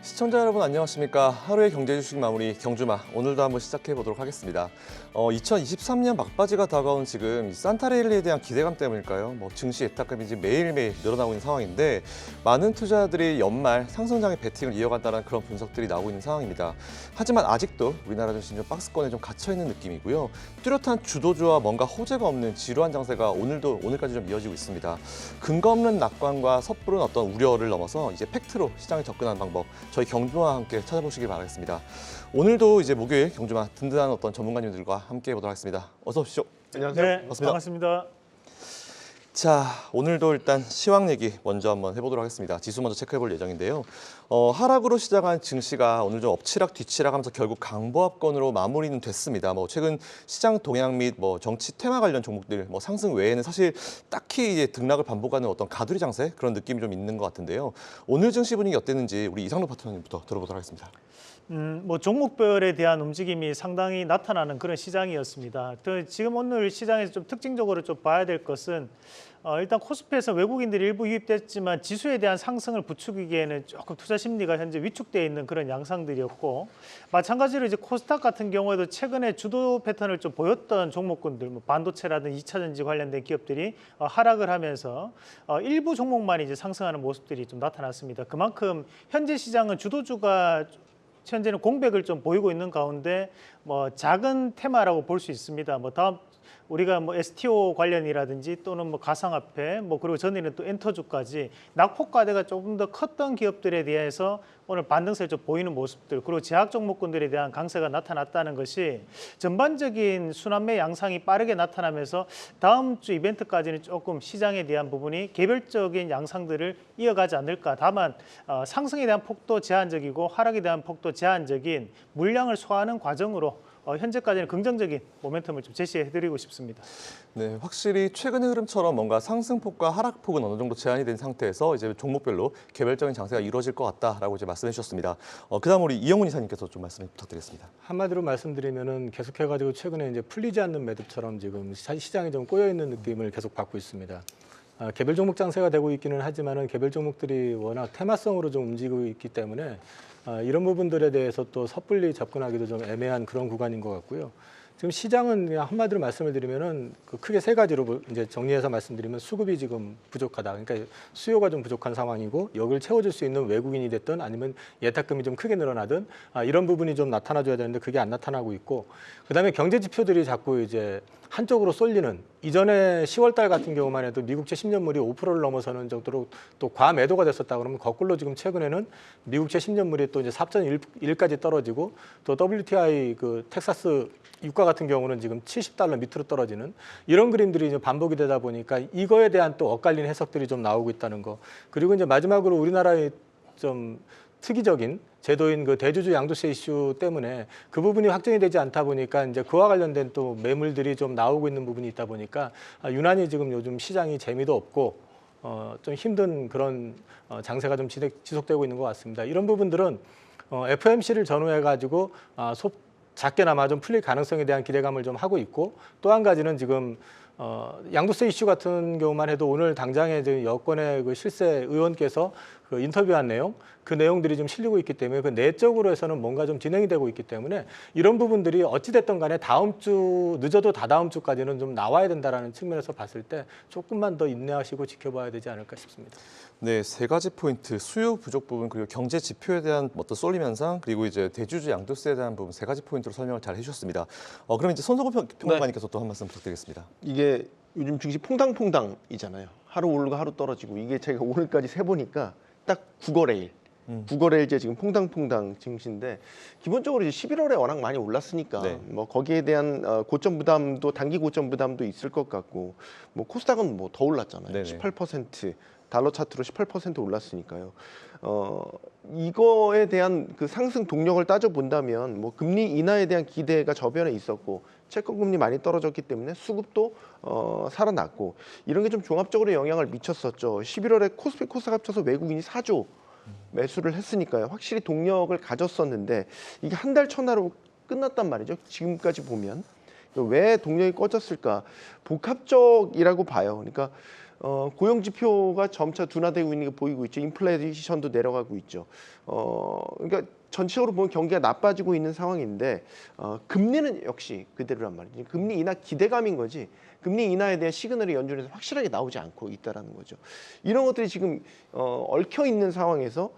시청자 여러분 안녕하십니까. 하루의 경제 주식 마무리 경주마 오늘도 한번 시작해 보도록 하겠습니다. 2023년 막바지가 다가온 지금 이 산타레일리에 대한 기대감 때문일까요? 증시 예탁금이 지금 매일매일 늘어나고 있는 상황인데 많은 투자자들이 연말 상승장의 배팅을 이어간다는 그런 분석들이 나오고 있는 상황입니다. 하지만 아직도 우리나라 증시 좀 박스권에 좀 갇혀 있는 느낌이고요. 뚜렷한 주도주와 뭔가 호재가 없는 지루한 장세가 오늘까지 좀 이어지고 있습니다. 근거 없는 낙관과 섣부른 어떤 우려를 넘어서 이제 팩트로 시장에 접근하는 방법 저희 경주마와 함께 찾아보시길 바라겠습니다. 오늘도 이제 목요일 경주마 든든한 어떤 전문가님들과 함께 해보도록 하겠습니다. 어서 오십시오. 안녕하세요. 네, 반갑습니다. 자, 오늘도 일단 시황 얘기 먼저 한번 해보도록 하겠습니다. 지수 먼저 체크해볼 예정인데요. 하락으로 시작한 증시가 오늘 좀 엎치락 뒤치락하면서 결국 강보합권으로 마무리는 됐습니다. 최근 시장 동향 및 정치 테마 관련 종목들 상승 외에는 사실 딱히 이제 등락을 반복하는 어떤 가두리 장세 그런 느낌이 좀 있는 것 같은데요. 오늘 증시 분위기 어땠는지 우리 이상로 파트너님부터 들어보도록 하겠습니다. 종목별에 대한 움직임이 상당히 나타나는 그런 시장이었습니다. 지금 오늘 시장에서 좀 특징적으로 좀 봐야 될 것은 일단 코스피에서 외국인들이 일부 유입됐지만 지수에 대한 상승을 부추기기에는 조금 투자 심리가 현재 위축되어 있는 그런 양상들이었고 마찬가지로 이제 코스닥 같은 경우에도 최근에 주도 패턴을 좀 보였던 종목군들 반도체라든지 2차 전지 관련된 기업들이 하락을 하면서 일부 종목만 이제 상승하는 모습들이 좀 나타났습니다. 그만큼 현재 시장은 주도주가 현재는 공백을 좀 보이고 있는 가운데 작은 테마라고 볼 수 있습니다. 다음 우리가 STO 관련이라든지 또는 가상화폐 그리고 전에는 또 엔터주까지 낙폭과대가 조금 더 컸던 기업들에 대해서 오늘 반등세를 좀 보이는 모습들 그리고 제약 종목군들에 대한 강세가 나타났다는 것이 전반적인 순환매 양상이 빠르게 나타나면서 다음 주 이벤트까지는 조금 시장에 대한 부분이 개별적인 양상들을 이어가지 않을까. 다만 상승에 대한 폭도 제한적이고 하락에 대한 폭도 제한적인 물량을 소화하는 과정으로 현재까지는 긍정적인 모멘텀을 좀 제시해드리고 싶습니다. 네, 확실히 최근의 흐름처럼 뭔가 상승폭과 하락폭은 어느 정도 제한이 된 상태에서 이제 종목별로 개별적인 장세가 이루어질 것 같다라고 이제 말씀해 주셨습니다. 그다음 우리 이영훈 이사님께서 좀 말씀 부탁드리겠습니다. 한마디로 말씀드리면은 계속해가지고 최근에 이제 풀리지 않는 매듭처럼 지금 시장이 좀 꼬여 있는 느낌을 계속 받고 있습니다. 개별 종목 장세가 되고 있기는 하지만은 개별 종목들이 워낙 테마성으로 좀 움직이고 있기 때문에 이런 부분들에 대해서 또 섣불리 접근하기도 좀 애매한 그런 구간인 것 같고요. 지금 시장은 그냥 한마디로 말씀을 드리면은 크게 세 가지로 이제 정리해서 말씀드리면 수급이 지금 부족하다. 그러니까 수요가 좀 부족한 상황이고 여기를 채워줄 수 있는 외국인이 됐든 아니면 예탁금이 좀 크게 늘어나든 이런 부분이 좀 나타나줘야 되는데 그게 안 나타나고 있고 그다음에 경제 지표들이 자꾸 이제 한쪽으로 쏠리는 이전에 10월달 같은 경우만 해도 미국채 10년물이 5%를 넘어서는 정도로 또 과매도가 됐었다 그러면 거꾸로 지금 최근에는 미국채 10년물이 또 이제 4.1까지 떨어지고 또 WTI 그 텍사스 유가 같은 경우는 지금 $70 밑으로 떨어지는 이런 그림들이 이제 반복이 되다 보니까 이거에 대한 또 엇갈린 해석들이 좀 나오고 있다는 거. 그리고 이제 마지막으로 우리나라의 좀 특이적인 제도인 그 대주주 양도세 이슈 때문에 그 부분이 확정이 되지 않다 보니까 이제 그와 관련된 또 매물들이 좀 나오고 있는 부분이 있다 보니까 유난히 지금 요즘 시장이 재미도 없고 좀 힘든 그런 장세가 좀 지속되고 있는 것 같습니다. 이런 부분들은 FOMC를 전후해 가지고 작게나마 좀 풀릴 가능성에 대한 기대감을 좀 하고 있고 또 한 가지는 지금 양도세 이슈 같은 경우만 해도 오늘 당장에 지금 여권의 그 실세 의원께서 그 인터뷰한 내용, 그 내용들이 좀 실리고 있기 때문에 그 내적으로 해서는 뭔가 좀 진행이 되고 있기 때문에 이런 부분들이 어찌됐든 간에 다음 주, 늦어도 다다음 주까지는 좀 나와야 된다라는 측면에서 봤을 때 조금만 더 인내하시고 지켜봐야 되지 않을까 싶습니다. 네, 세 가지 포인트, 수요 부족 부분 그리고 경제 지표에 대한 어떤 쏠림 현상 그리고 이제 대주주 양도세에 대한 부분 세 가지 포인트로 설명을 잘 해주셨습니다. 그럼 이제 손석구 평론가님께서 또 한 말씀 부탁드리겠습니다. 이게 요즘 증시 퐁당퐁당이잖아요. 하루 오르고 하루 떨어지고 이게 제가 오늘까지 세보니까 딱 9거래일. 9거래일째 지금 퐁당퐁당 증시인데 기본적으로 이제 11월에 워낙 많이 올랐으니까 네. 거기에 대한 고점 부담도 단기 고점 부담도 있을 것 같고 코스닥은 더 올랐잖아요. 네네. 18% 달러 차트로 18% 올랐으니까요. 이거에 대한 그 상승 동력을 따져 본다면 금리 인하에 대한 기대가 저변에 있었고 채권 금리 많이 떨어졌기 때문에 수급도 살아났고 이런 게 좀 종합적으로 영향을 미쳤었죠. 11월에 코스피 코스닥 합쳐서 외국인이 4조 매수를 했으니까요. 확실히 동력을 가졌었는데 이게 한 달 천하로 끝났단 말이죠. 지금까지 보면 왜 동력이 꺼졌을까? 복합적이라고 봐요. 그러니까 고용 지표가 점차 둔화되고 있는 게 보이고 있죠. 인플레이션도 내려가고 있죠. 그러니까 전체적으로 보면 경기가 나빠지고 있는 상황인데 금리는 역시 그대로란 말이죠. 금리 인하 기대감인 거지. 금리 인하에 대한 시그널이 연준에서 확실하게 나오지 않고 있다라는 거죠. 이런 것들이 지금 얽혀 있는 상황에서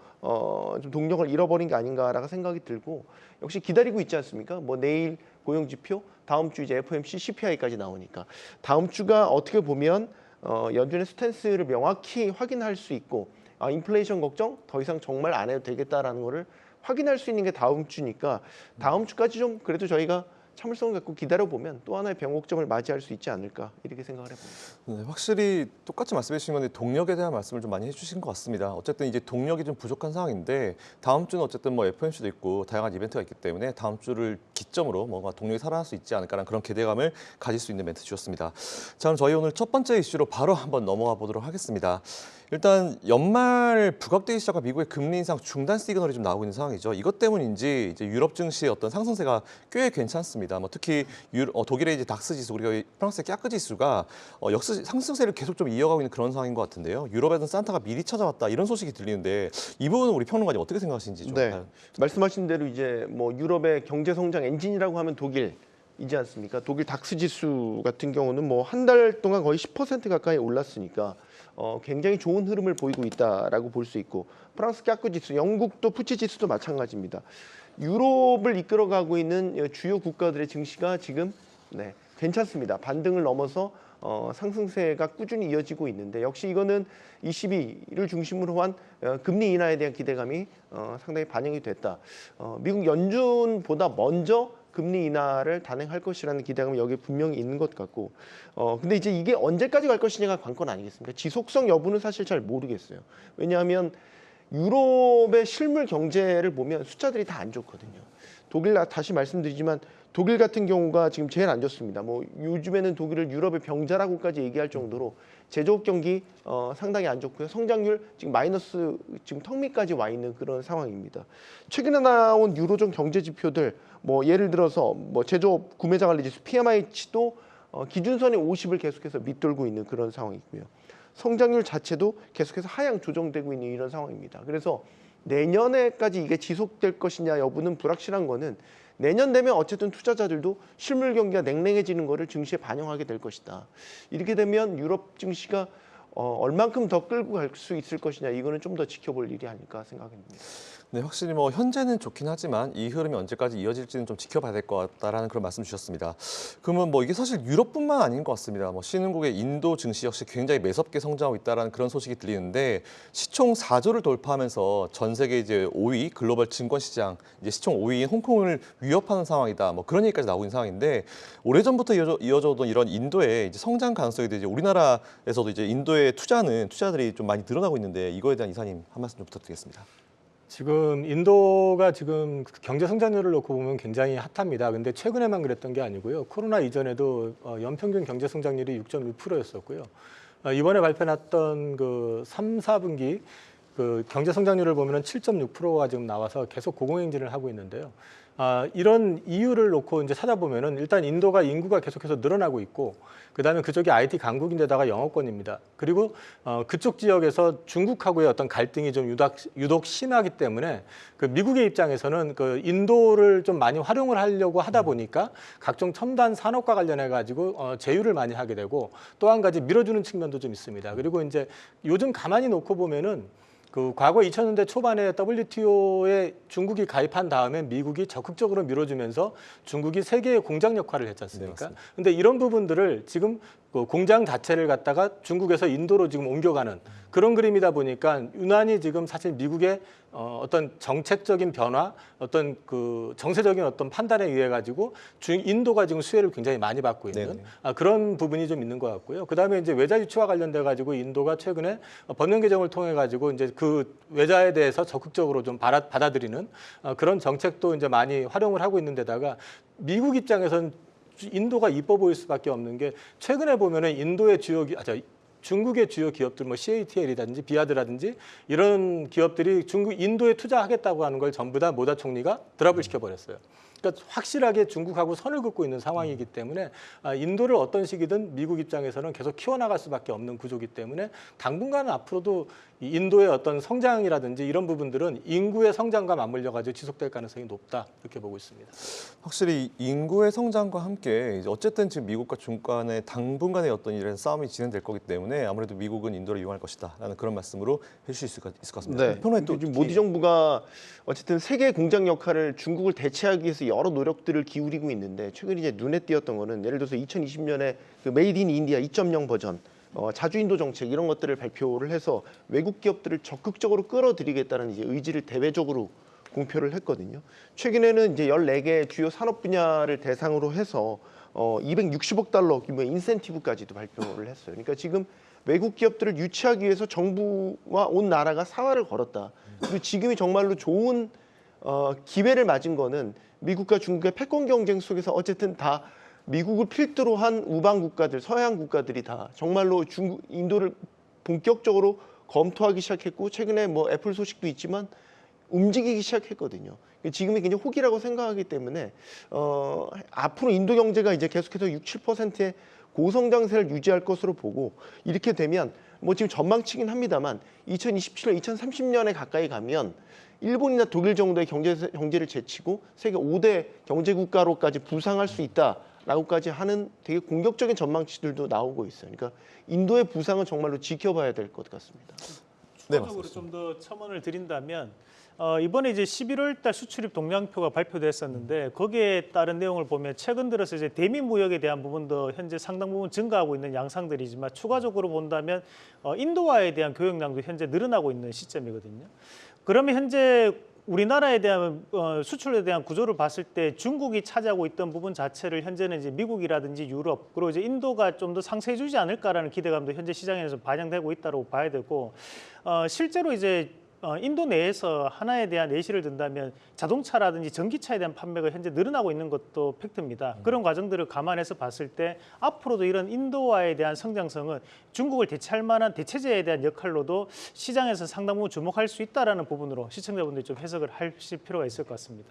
좀 동력을 잃어버린 게 아닌가라고 생각이 들고 역시 기다리고 있지 않습니까? 뭐 내일 고용 지표, 다음 주 이제 FOMC CPI까지 나오니까 다음 주가 어떻게 보면 연준의 스탠스를 명확히 확인할 수 있고 인플레이션 걱정 더 이상 정말 안 해도 되겠다라는 거를 확인할 수 있는 게 다음 주니까 다음 주까지 좀 그래도 저희가 참을성을 갖고 기다려보면 또 하나의 변곡점을 맞이할 수 있지 않을까 이렇게 생각을 해봅니다. 네, 확실히 똑같이 말씀해 주신 건데 동력에 대한 말씀을 좀 많이 해주신 것 같습니다. 어쨌든 이제 동력이 좀 부족한 상황인데 다음 주는 어쨌든 뭐 FOMC도 있고 다양한 이벤트가 있기 때문에 다음 주를 기점으로 뭔가 동력이 살아날 수 있지 않을까라는 그런 기대감을 가질 수 있는 멘트 주셨습니다. 자, 그럼 저희 오늘 첫 번째 이슈로 바로 한번 넘어가 보도록 하겠습니다. 일단 연말 부각되기 시작한 미국의 금리 인상 중단 시그널이 좀 나오고 있는 상황이죠. 이것 때문인지 이제 유럽 증시의 어떤 상승세가 꽤 괜찮습니다. 뭐 특히 독일의 이제 닥스 지수 그리고 프랑스의 까크 지수가 역시 상승세를 계속 좀 이어가고 있는 그런 상황인 것 같은데요. 유럽에는 산타가 미리 찾아왔다 이런 소식이 들리는데 이 부분은 우리 평론가님 어떻게 생각하시는지 좀. 네, 말씀하신 대로 이제 뭐 유럽의 경제 성장 엔진이라고 하면 독일이지 않습니까? 독일 닥스 지수 같은 경우는 뭐 한 달 동안 거의 10% 가까이 올랐으니까 굉장히 좋은 흐름을 보이고 있다라고 볼 수 있고 프랑스 까크 지수, 영국도 푸치 지수도 마찬가지입니다. 유럽을 이끌어가고 있는 주요 국가들의 증시가 지금 괜찮습니다. 반등을 넘어서 상승세가 꾸준히 이어지고 있는데 역시 이거는 22를 중심으로 한 금리 인하에 대한 기대감이 상당히 반영이 됐다. 미국 연준보다 먼저 금리 인하를 단행할 것이라는 기대감이 여기에 분명히 있는 것 같고 근데 이제 이게 언제까지 갈 것이냐가 관건 아니겠습니까? 지속성 여부는 사실 잘 모르겠어요. 왜냐하면 유럽의 실물 경제를 보면 숫자들이 다 안 좋거든요. 독일 다시 말씀드리지만 독일 같은 경우가 지금 제일 안 좋습니다. 뭐 요즘에는 독일을 유럽의 병자라고까지 얘기할 정도로 제조업 경기 상당히 안 좋고요. 성장률 지금 마이너스 지금 턱 밑까지 와 있는 그런 상황입니다. 최근에 나온 유로존 경제 지표들 뭐 예를 들어서 뭐 제조업 구매자 관리 지수 PMI치도 기준선의 50을 계속해서 밑돌고 있는 그런 상황이고요. 성장률 자체도 계속해서 하향 조정되고 있는 이런 상황입니다. 그래서 내년에까지 이게 지속될 것이냐 여부는 불확실한 거는 내년 되면 어쨌든 투자자들도 실물 경기가 냉랭해지는 거를 증시에 반영하게 될 것이다. 이렇게 되면 유럽 증시가 얼만큼 더 끌고 갈 수 있을 것이냐 이거는 좀 더 지켜볼 일이 아닐까 생각합니다. 네, 확실히 뭐 현재는 좋긴 하지만 이 흐름이 언제까지 이어질지는 좀 지켜봐야 될 것 같다라는 그런 말씀 주셨습니다. 그러면 뭐 이게 사실 유럽뿐만 아닌 것 같습니다. 뭐 신흥국의 인도 증시 역시 굉장히 매섭게 성장하고 있다라는 그런 소식이 들리는데 시총 4조를 돌파하면서 전 세계 이제 5위 글로벌 증권 시장 이제 시총 5위인 홍콩을 위협하는 상황이다. 뭐 그런 얘기까지 나오고 있는 상황인데 오래전부터 이어져 오던 이런 인도의 이제 성장 가능성에 대해 이제 우리나라에서도 이제 인도에 투자들이 좀 많이 늘어나고 있는데 이거에 대한 이사님 한 말씀 좀 부탁드리겠습니다. 지금 인도가 지금 경제 성장률을 놓고 보면 굉장히 핫합니다. 근데 최근에만 그랬던 게 아니고요. 코로나 이전에도 연평균 경제 성장률이 6.1%였었고요. 이번에 발표났던 그 3, 4분기 그 경제 성장률을 보면은 7.6%가 지금 나와서 계속 고공행진을 하고 있는데요. 이런 이유를 놓고 이제 찾아보면은 일단 인도가 인구가 계속해서 늘어나고 있고, 그다음에 그쪽이 IT 강국인데다가 영어권입니다. 그리고 그쪽 지역에서 중국하고의 어떤 갈등이 좀 유독 심하기 때문에 그 미국의 입장에서는 그 인도를 좀 많이 활용을 하려고 하다 보니까 각종 첨단 산업과 관련해 가지고 제휴를 많이 하게 되고 또 한 가지 밀어주는 측면도 좀 있습니다. 그리고 이제 요즘 가만히 놓고 보면은 그 과거 2000년대 초반에 WTO에 중국이 가입한 다음에 미국이 적극적으로 밀어주면서 중국이 세계의 공장 역할을 했지 않습니까? 근데 이런 부분들을 지금 그 공장 자체를 갖다가 중국에서 인도로 지금 옮겨가는 그런 그림이다 보니까 유난히 지금 사실 미국의 어떤 정책적인 변화, 어떤 그 정세적인 어떤 판단에 의해 가지고 인도가 지금 수혜를 굉장히 많이 받고 있는 그런 부분이 좀 있는 것 같고요. 그다음에 이제 외자 유치와 관련돼 가지고 인도가 최근에 법령 개정을 통해 가지고 이제 그 외자에 대해서 적극적으로 좀 받아들이는 그런 정책도 이제 많이 활용을 하고 있는 데다가 미국 입장에서는 인도가 이뻐 보일 수밖에 없는 게 최근에 보면은 중국의 주요 기업들 뭐 CATL이라든지 비아드라든지 이런 기업들이 인도에 투자하겠다고 하는 걸 전부 다 모다 총리가 드랍을 시켜버렸어요. 그러니까 확실하게 중국하고 선을 긋고 있는 상황이기 때문에 인도를 어떤 식이든 미국 입장에서는 계속 키워나갈 수밖에 없는 구조이기 때문에 당분간은 앞으로도 이 인도의 어떤 성장이라든지 이런 부분들은 인구의 성장과 맞물려 가지고 지속될 가능성이 높다 이렇게 보고 있습니다. 확실히 인구의 성장과 함께 이제 어쨌든 지금 미국과 중국 간의 당분간의 어떤 이런 싸움이 진행될 거기 때문에 아무래도 미국은 인도를 이용할 것이다라는 그런 말씀으로 해주실 수 있을 것 같습니다. 네. 평론에 또 지금 특히 모디 정부가 어쨌든 세계 공장 역할을 중국을 대체하기 위해서 여러 노력들을 기울이고 있는데 최근 이제 눈에 띄었던 거는 예를 들어서 2020년에 그 메이드 인 인디아 2.0 버전 자주 인도 정책 이런 것들을 발표를 해서 외국 기업들을 적극적으로 끌어들이겠다는 이제 의지를 대외적으로 공표를 했거든요. 최근에는 이제 14개 주요 산업 분야를 대상으로 해서 260억 달러 규모의 인센티브까지도 발표를 했어요. 그러니까 지금 외국 기업들을 유치하기 위해서 정부와 온 나라가 사활을 걸었다. 그리고 지금이 정말로 좋은 기회를 맞은 거는 미국과 중국의 패권 경쟁 속에서 어쨌든 다 미국을 필두로 한 우방 국가들, 서양 국가들이 다 정말로 인도를 본격적으로 검토하기 시작했고 최근에 뭐 애플 소식도 있지만 움직이기 시작했거든요. 지금이 굉장히 호기라고 생각하기 때문에 앞으로 인도 경제가 이제 계속해서 6, 7%의 고성장세를 유지할 것으로 보고 이렇게 되면 뭐 지금 전망치긴 합니다만 2027년, 2030년에 가까이 가면 일본이나 독일 정도의 경제를 제치고 세계 5대 경제국가로까지 부상할 수 있다라고까지 하는 되게 공격적인 전망치들도 나오고 있어요. 그러니까 인도의 부상은 정말로 지켜봐야 될 것 같습니다. 네, 추가적으로 맞습니다. 좀 더 첨언을 드린다면 이번에 이제 11월달 수출입 동향표가 발표됐었는데 거기에 따른 내용을 보면 최근 들어서 이제 대미 무역에 대한 부분도 현재 상당 부분 증가하고 있는 양상들이지만 추가적으로 본다면 인도와에 대한 교역량도 현재 늘어나고 있는 시점이거든요. 그러면 현재 우리나라에 대한 수출에 대한 구조를 봤을 때 중국이 차지하고 있던 부분 자체를 현재는 이제 미국이라든지 유럽 그리고 이제 인도가 좀 더 상쇄해주지 않을까라는 기대감도 현재 시장에서 반영되고 있다고 봐야 되고 실제로 이제 인도 내에서 하나에 대한 예시를 든다면 자동차라든지 전기차에 대한 판매가 현재 늘어나고 있는 것도 팩트입니다. 그런 과정들을 감안해서 봤을 때 앞으로도 이런 인도화에 대한 성장성은 중국을 대체할 만한 대체제에 대한 역할로도 시장에서 상당 부분 주목할 수 있다라는 부분으로 시청자분들이 좀 해석을 하실 필요가 있을 것 같습니다.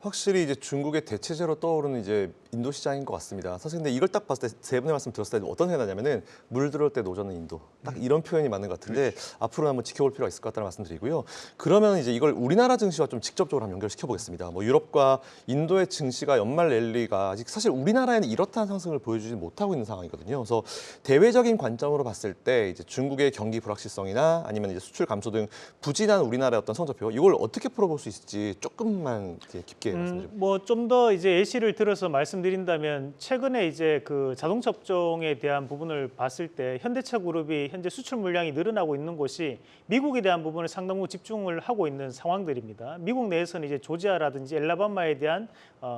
확실히 이제 중국의 대체제로 떠오르는 이제 인도 시장인 것 같습니다. 사실 근데 이걸 딱 봤을 때 세 분의 말씀 들었을 때 어떤 생각이 나냐면은 물 들어올 때 노전은 인도. 딱 이런 표현이 맞는 것 같은데 앞으로 한번 지켜볼 필요가 있을 것 같다는 말씀드리고요. 그러면 이제 이걸 우리나라 증시와 좀 직접적으로 한번 연결시켜 보겠습니다. 뭐 유럽과 인도의 증시가 연말 랠리가 아직 사실 우리나라에는 이렇다는 상승을 보여주지 못하고 있는 상황이거든요. 그래서 대외적인 관점으로 봤을 때 이제 중국의 경기 불확실성이나 아니면 이제 수출 감소 등 부진한 우리나라의 어떤 성적표 이걸 어떻게 풀어볼 수 있을지 조금만 이렇게 깊게 말씀 좀. 뭐 좀 더 이제 예시를 들어서 말씀드린다면 최근에 이제 그 자동차 업종에 대한 부분을 봤을 때 현대차 그룹이 현재 수출 물량이 늘어나고 있는 곳이 미국에 대한 부분을 상당 부분 집중을 하고 있는 상황들입니다. 미국 내에서는 이제 조지아라든지 엘라바마에 대한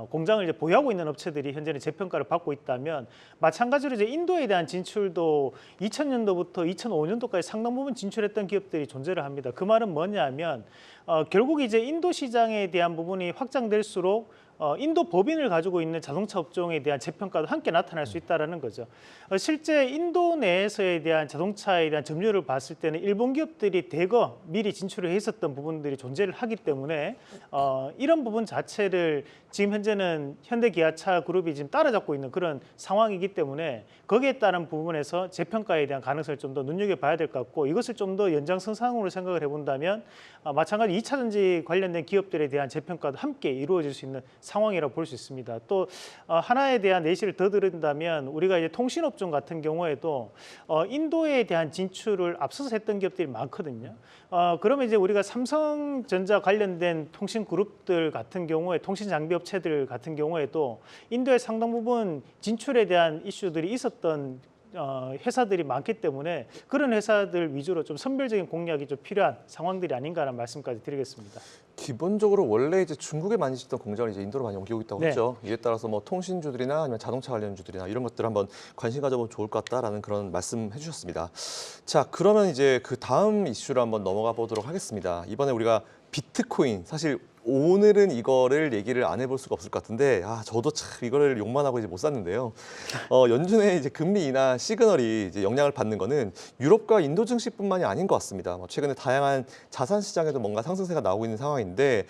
공장을 이제 보유하고 있는 업체들이 현재는 재평가를 받고 있다면 마찬가지로 이제 인도에 대한 진출도 2000년도부터 2005년도까지 상당 부분 진출했던 기업들이 존재를 합니다. 그 말은 뭐냐면 결국 이제 인도 시장에 대한 부분이 확장될수록 인도 법인을 가지고 있는 자동차 업종에 대한 재평가도 함께 나타날 수 있다는 거죠. 실제 인도 내에서에 대한 자동차에 대한 점유율을 봤을 때는 일본 기업들이 대거 미리 진출을 했었던 부분들이 존재를 하기 때문에 이런 부분 자체를 지금 현재는 현대기아차 그룹이 지금 따라잡고 있는 그런 상황이기 때문에 거기에 따른 부분에서 재평가에 대한 가능성을 좀 더 눈여겨봐야 될 것 같고 이것을 좀 더 연장선상으로 생각을 해본다면 마찬가지 2차 전지 관련된 기업들에 대한 재평가도 함께 이루어질 수 있는 상황이라고 볼 수 있습니다. 또 하나에 대한 예시를 더 드린다면 우리가 이제 통신업종 같은 경우에도 인도에 대한 진출을 앞서서 했던 기업들이 많거든요. 그러면 이제 우리가 삼성전자 관련된 통신 그룹들 같은 경우에 통신 장비 업체들 같은 경우에도 인도에 상당 부분 진출에 대한 이슈들이 있었던 회사들이 많기 때문에 그런 회사들 위주로 좀 선별적인 공략이 좀 필요한 상황들이 아닌가라는 말씀까지 드리겠습니다. 기본적으로 원래 이제 중국에 많이 짓던 공장을 이제 인도로 많이 옮기고 있다고 네. 했죠. 이에 따라서 뭐 통신주들이나 아니면 자동차 관련주들이나 이런 것들 한번 관심 가져보면 좋을 것 같다라는 그런 말씀해 주셨습니다. 자, 그러면 이제 그 다음 이슈로 한번 넘어가 보도록 하겠습니다. 이번에 우리가 비트코인 사실 오늘은 이거를 얘기를 안 해볼 수가 없을 것 같은데 저도 참 이거를 욕만 하고 이제 못 샀는데요. 연준의 이제 금리 인하 시그널이 이제 영향을 받는 거는 유럽과 인도 증시뿐만이 아닌 것 같습니다. 최근에 다양한 자산 시장에도 뭔가 상승세가 나오고 있는 상황인데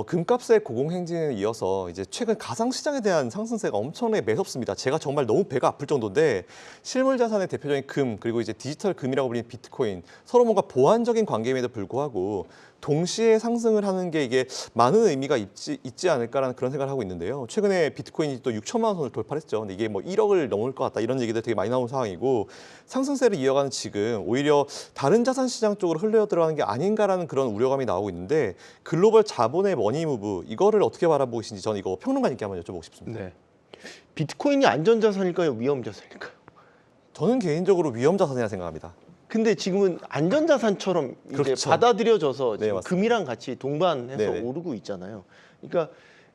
금값의 고공행진에 이어서 이제 최근 가상 시장에 대한 상승세가 엄청나게 매섭습니다. 제가 정말 너무 배가 아플 정도인데 실물 자산의 대표적인 금 그리고 이제 디지털 금이라고 불리는 비트코인 서로 뭔가 보완적인 관계임에도 불구하고 동시에 상승을 하는 게 이게 많은 의미가 있지 않을까라는 그런 생각을 하고 있는데요. 최근에 비트코인이 또 6천만 원을 돌파했죠. 근데 이게 뭐 1억을 넘을 것 같다 이런 얘기들 되게 많이 나오는 상황이고 상승세를 이어가는 지금 오히려 다른 자산 시장 쪽으로 흘러 들어가는 게 아닌가라는 그런 우려감이 나오고 있는데 글로벌 자본의 머니 무브 이거를 어떻게 바라보고 계신지 저는 이거 평론가님께 한번 여쭤보고 싶습니다. 네. 비트코인이 안전자산일까요? 위험자산일까요? 저는 개인적으로 위험자산이라 생각합니다. 근데 지금은 안전자산처럼 이제 그렇죠. 받아들여져서 네, 지금 맞습니다. 금이랑 같이 동반해서 네네. 오르고 있잖아요. 그러니까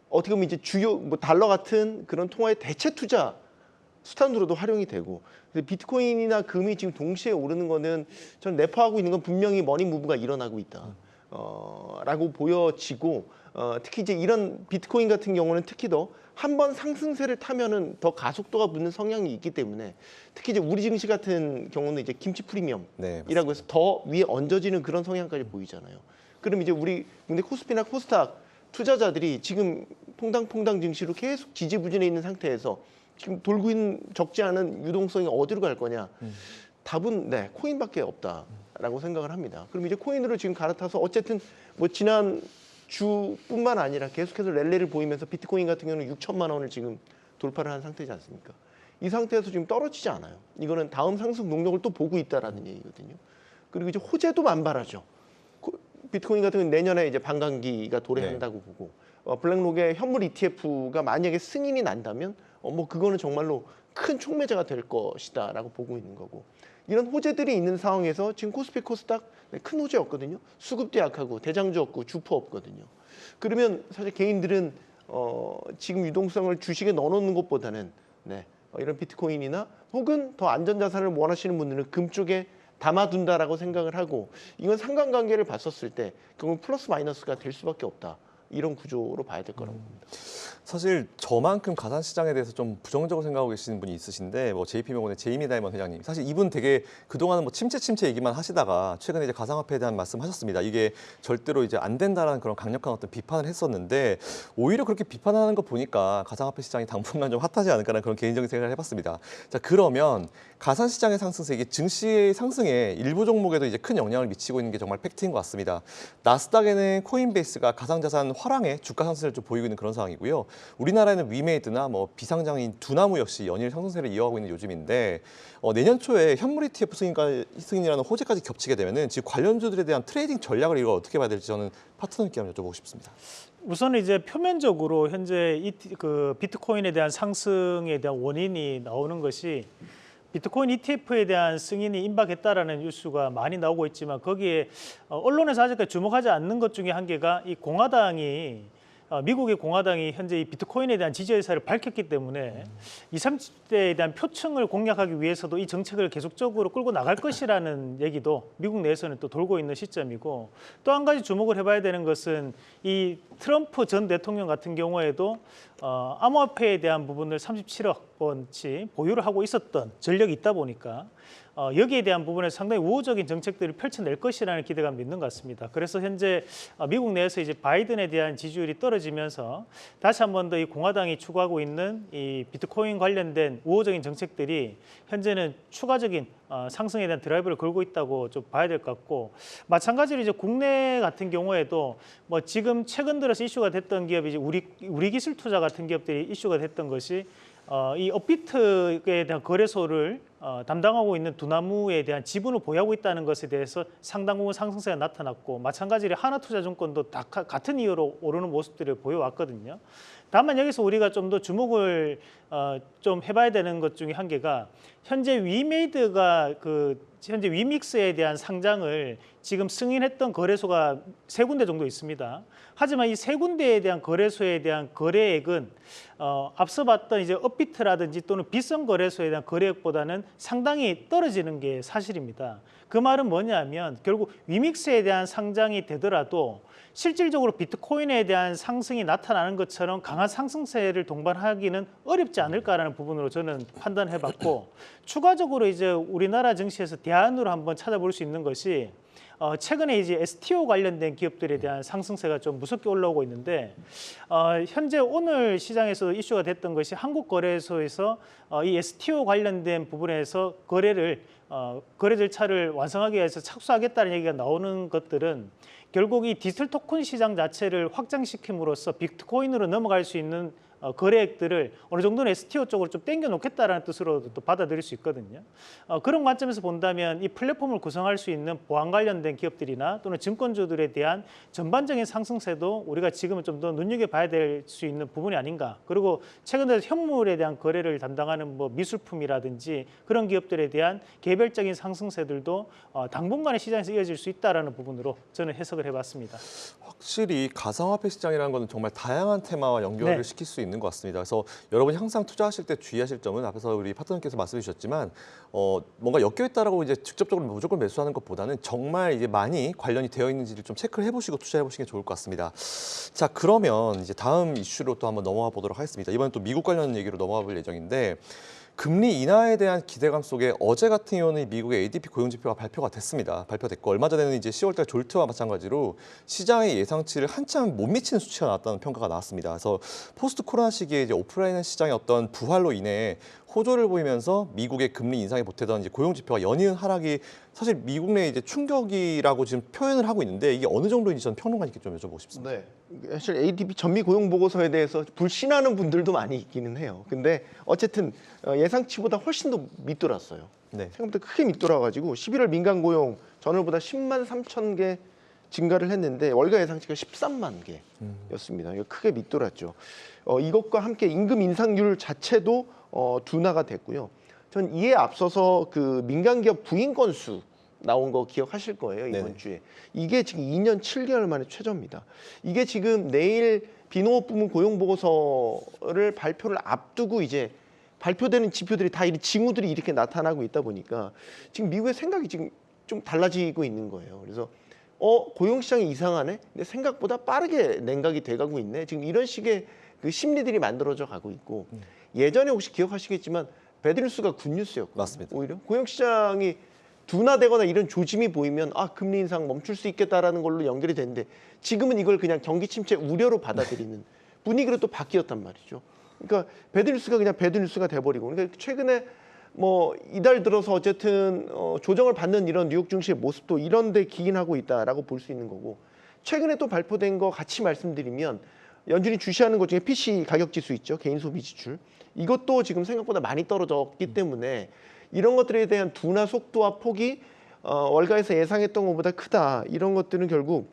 어떻게 보면 이제 주요 뭐 달러 같은 그런 통화의 대체 투자 수단으로도 활용이 되고, 근데 비트코인이나 금이 지금 동시에 오르는 거는 저는 내포하고 있는 건 분명히 머니 무브가 일어나고 있다. 라고 보여지고 특히 이제 이런 비트코인 같은 경우는 특히 더 한 번 상승세를 타면은 더 가속도가 붙는 성향이 있기 때문에 특히 이제 우리 증시 같은 경우는 이제 김치 프리미엄이라고 네, 해서 더 위에 얹어지는 그런 성향까지 보이잖아요. 그럼 이제 우리 근데 코스피나 코스닥 투자자들이 지금 퐁당퐁당 증시로 계속 지지부진해 있는 상태에서 지금 돌고 있는 적지 않은 유동성이 어디로 갈 거냐? 답은 네, 코인밖에 없다라고 생각을 합니다. 그럼 이제 코인으로 지금 갈아타서 어쨌든 뭐 지난 주뿐만 아니라 계속해서 랠리를 보이면서 비트코인 같은 경우는 6천만 원을 지금 돌파를 한 상태지 않습니까? 이 상태에서 지금 떨어지지 않아요. 이거는 다음 상승 동력을 또 보고 있다라는 얘기거든요. 그리고 이제 호재도 만발하죠. 비트코인 같은 경우는 내년에 이제 반감기가 도래한다고 보고 블랙록의 현물 ETF가 만약에 승인이 난다면 뭐 그거는 정말로 큰 촉매제가 될 것이다라고 보고 있는 거고, 이런 호재들이 있는 상황에서 지금 코스피 코스닥 큰 호재 없거든요. 수급도 약하고 대장주 없고 주포 없거든요. 그러면 사실 개인들은 지금 유동성을 주식에 넣어놓는 것보다는 이런 비트코인이나 혹은 더 안전자산을 원하시는 분들은 금 쪽에 담아둔다라고 생각을 하고, 이건 상관관계를 봤었을 때 결국 플러스 마이너스가 될 수밖에 없다. 이런 구조로 봐야 될 거라고 봅니다. 사실 저만큼 가상 시장에 대해서 좀 부정적으로 생각하고 계시는 분이 있으신데 뭐 JP모건의 제이미 다이먼 회장님, 사실 이분 되게 그동안은 뭐 침체 얘기만 하시다가 최근에 이제 가상화폐에 대한 말씀하셨습니다. 이게 절대로 이제 안 된다라는 그런 강력한 어떤 비판을 했었는데 오히려 그렇게 비판하는 거 보니까 가상화폐 시장이 당분간 좀 핫하지 않을까라는 그런 개인적인 생각을 해봤습니다. 자, 그러면 가상 시장의 상승세, 이게 증시의 상승에 일부 종목에도 이제 큰 영향을 미치고 있는 게 정말 팩트인 것 같습니다. 나스닥에는 코인베이스가 가상자산 화랑의 주가 상승을 좀 보이고 있는 그런 상황이고요. 우리나라에는 위메이드나 뭐 비상장인 두나무 역시 연일 상승세를 이어가고 있는 요즘인데 내년 초에 현물 ETF 승인이라는 호재까지 겹치게 되면은 지금 관련주들에 대한 트레이딩 전략을 이거 어떻게 봐야 될지 저는 파트너님께 한번 여쭤보고 싶습니다. 우선 이제 표면적으로 현재 그 비트코인에 대한 상승에 대한 원인이 나오는 것이 비트코인 ETF에 대한 승인이 임박했다라는 뉴스가 많이 나오고 있지만 거기에 언론에서 아직까지 주목하지 않는 것 중에 한 개가 이 공화당이 미국의 공화당이 현재 이 비트코인에 대한 지지 의사를 밝혔기 때문에 20, 30대에 대한 표층을 공략하기 위해서도 이 정책을 계속적으로 끌고 나갈 것이라는 얘기도 미국 내에서는 또 돌고 있는 시점이고, 또 한 가지 주목을 해봐야 되는 것은 이 트럼프 전 대통령 같은 경우에도 암호화폐에 대한 부분을 37억 원치 보유를 하고 있었던 전력이 있다 보니까 여기에 대한 부분에서 상당히 우호적인 정책들을 펼쳐낼 것이라는 기대감이 있는 것 같습니다. 그래서 현재 미국 내에서 이제 바이든에 대한 지지율이 떨어지면서 다시 한 번 더 이 공화당이 추구하고 있는 이 비트코인 관련된 우호적인 정책들이 현재는 추가적인 상승에 대한 드라이브를 걸고 있다고 좀 봐야 될 것 같고, 마찬가지로 이제 국내 같은 경우에도 뭐 지금 최근 들어서 이슈가 됐던 기업이 이제 우리 기술 투자 같은 기업들이 이슈가 됐던 것이 이 업비트에 대한 거래소를 담당하고 있는 두나무에 대한 지분을 보유하고 있다는 것에 대해서 상당 부분 상승세가 나타났고, 마찬가지로 하나투자증권도 다 같은 이유로 오르는 모습들을 보여왔거든요. 다만 여기서 우리가 좀 더 주목을 좀 해봐야 되는 것 중에 한 개가 현재 위메이드가 현재 위믹스에 대한 상장을 지금 승인했던 거래소가 3군데 정도 있습니다. 하지만 이 3군데에 대한 거래소에 대한 거래액은 앞서 봤던 이제 업비트라든지 또는 비선 거래소에 대한 거래액보다는 상당히 떨어지는 게 사실입니다. 그 말은 뭐냐면 결국 위믹스에 대한 상장이 되더라도 실질적으로 비트코인에 대한 상승이 나타나는 것처럼 강한 상승세를 동반하기는 어렵지 않을까라는 부분으로 저는 판단해봤고 추가적으로 이제 우리나라 증시에서 대안으로 한번 찾아볼 수 있는 것이 최근에 이제 STO 관련된 기업들에 대한 상승세가 좀 무섭게 올라오고 있는데 현재 오늘 시장에서 이슈가 됐던 것이 한국거래소에서 이 STO 관련된 부분에서 거래 절차를 완성하기 위해서 착수하겠다는 얘기가 나오는 것들은 결국 이 디지털 토큰 시장 자체를 확장시킴으로써 비트코인으로 넘어갈 수 있는 거래액들을 어느 정도는 STO 쪽으로 좀 당겨 놓겠다라는 뜻으로도 또 받아들일 수 있거든요. 그런 관점에서 본다면 이 플랫폼을 구성할 수 있는 보안 관련된 기업들이나 또는 증권주들에 대한 전반적인 상승세도 우리가 지금은 좀 더 눈여겨봐야 될 수 있는 부분이 아닌가. 그리고 최근에 현물에 대한 거래를 담당하는 뭐 미술품이라든지 그런 기업들에 대한 개별적인 상승세들도 당분간의 시장에서 이어질 수 있다라는 부분으로 저는 해석을 해봤습니다. 확실히 가상화폐 시장이라는 것은 정말 다양한 테마와 연결을 네. 시킬 수 있는 것 같습니다. 그래서 여러분이 항상 투자하실 때 주의하실 점은 앞에서 우리 파트너님께서 말씀해 주셨지만 뭔가 엮여 있다라고 이제 직접적으로 무조건 매수하는 것보다는 정말 이제 많이 관련이 되어 있는지를 좀 체크를 해보시고 투자해 보시는 게 좋을 것 같습니다. 자, 그러면 이제 다음 이슈로 또 한번 넘어가 보도록 하겠습니다. 이번엔 또 미국 관련 얘기로 넘어가 볼 예정인데 금리 인하에 대한 기대감 속에 어제 같은 경우는 미국의 ADP 고용 지표가 발표됐고 얼마 전에는 이제 10월달 졸트와 마찬가지로 시장의 예상치를 한참 못 미치는 수치가 나왔다는 평가가 나왔습니다. 그래서 포스트 코로나 시기에 이제 오프라인 시장의 어떤 부활로 인해 호조를 보이면서 미국의 금리 인상에 보태던 이제 고용 지표가 연이은 하락이 사실 미국 내 이제 충격이라고 지금 표현을 하고 있는데 이게 어느 정도인지 저는 평론가님께 좀 여쭤보고 싶습니다. 네. 사실 ADP 전미 고용 보고서에 대해서 불신하는 분들도 많이 있기는 해요. 근데 어쨌든 예상치보다 훨씬 더 밑돌았어요. 네. 생각보다 크게 밑돌아가지고 11월 민간 고용 전월보다 10만 3천 개 증가를 했는데 월가 예상치가 13만 개였습니다. 이거 크게 밑돌았죠. 이것과 함께 임금 인상률 자체도 둔화가 됐고요. 전 이에 앞서서 그 민간 기업 부인 건수 나온 거 기억하실 거예요, 이번 네네. 주에. 이게 지금 2년 7개월 만에 최저입니다. 이게 지금 내일 비농업 부문 고용 보고서를 발표를 앞두고 이제 발표되는 지표들이 다 징후들이 이렇게 나타나고 있다 보니까 지금 미국의 생각이 지금 좀 달라지고 있는 거예요. 그래서 고용 시장이 이상하네. 근데 생각보다 빠르게 냉각이 돼가고 있네. 지금 이런 식의 그 심리들이 만들어져 가고 있고 예전에 혹시 기억하시겠지만 배드뉴스가 굿뉴스였고 맞습니다. 오히려 고용 시장이 둔화되거나 이런 조짐이 보이면 금리 인상 멈출 수 있겠다라는 걸로 연결이 되는데 지금은 이걸 그냥 경기 침체 우려로 받아들이는 분위기로 또 바뀌었단 말이죠. 그러니까 배드뉴스가 그냥 배드뉴스가 돼버리고 그러니까 최근에 뭐 이달 들어서 어쨌든 조정을 받는 이런 뉴욕 증시의 모습도 이런 데 기인하고 있다라고 볼 수 있는 거고 최근에 또 발표된 거 같이 말씀드리면 연준이 주시하는 것 중에 PC 가격 지수 있죠. 개인 소비 지출. 이것도 지금 생각보다 많이 떨어졌기 때문에 이런 것들에 대한 둔화 속도와 폭이 월가에서 예상했던 것보다 크다. 이런 것들은 결국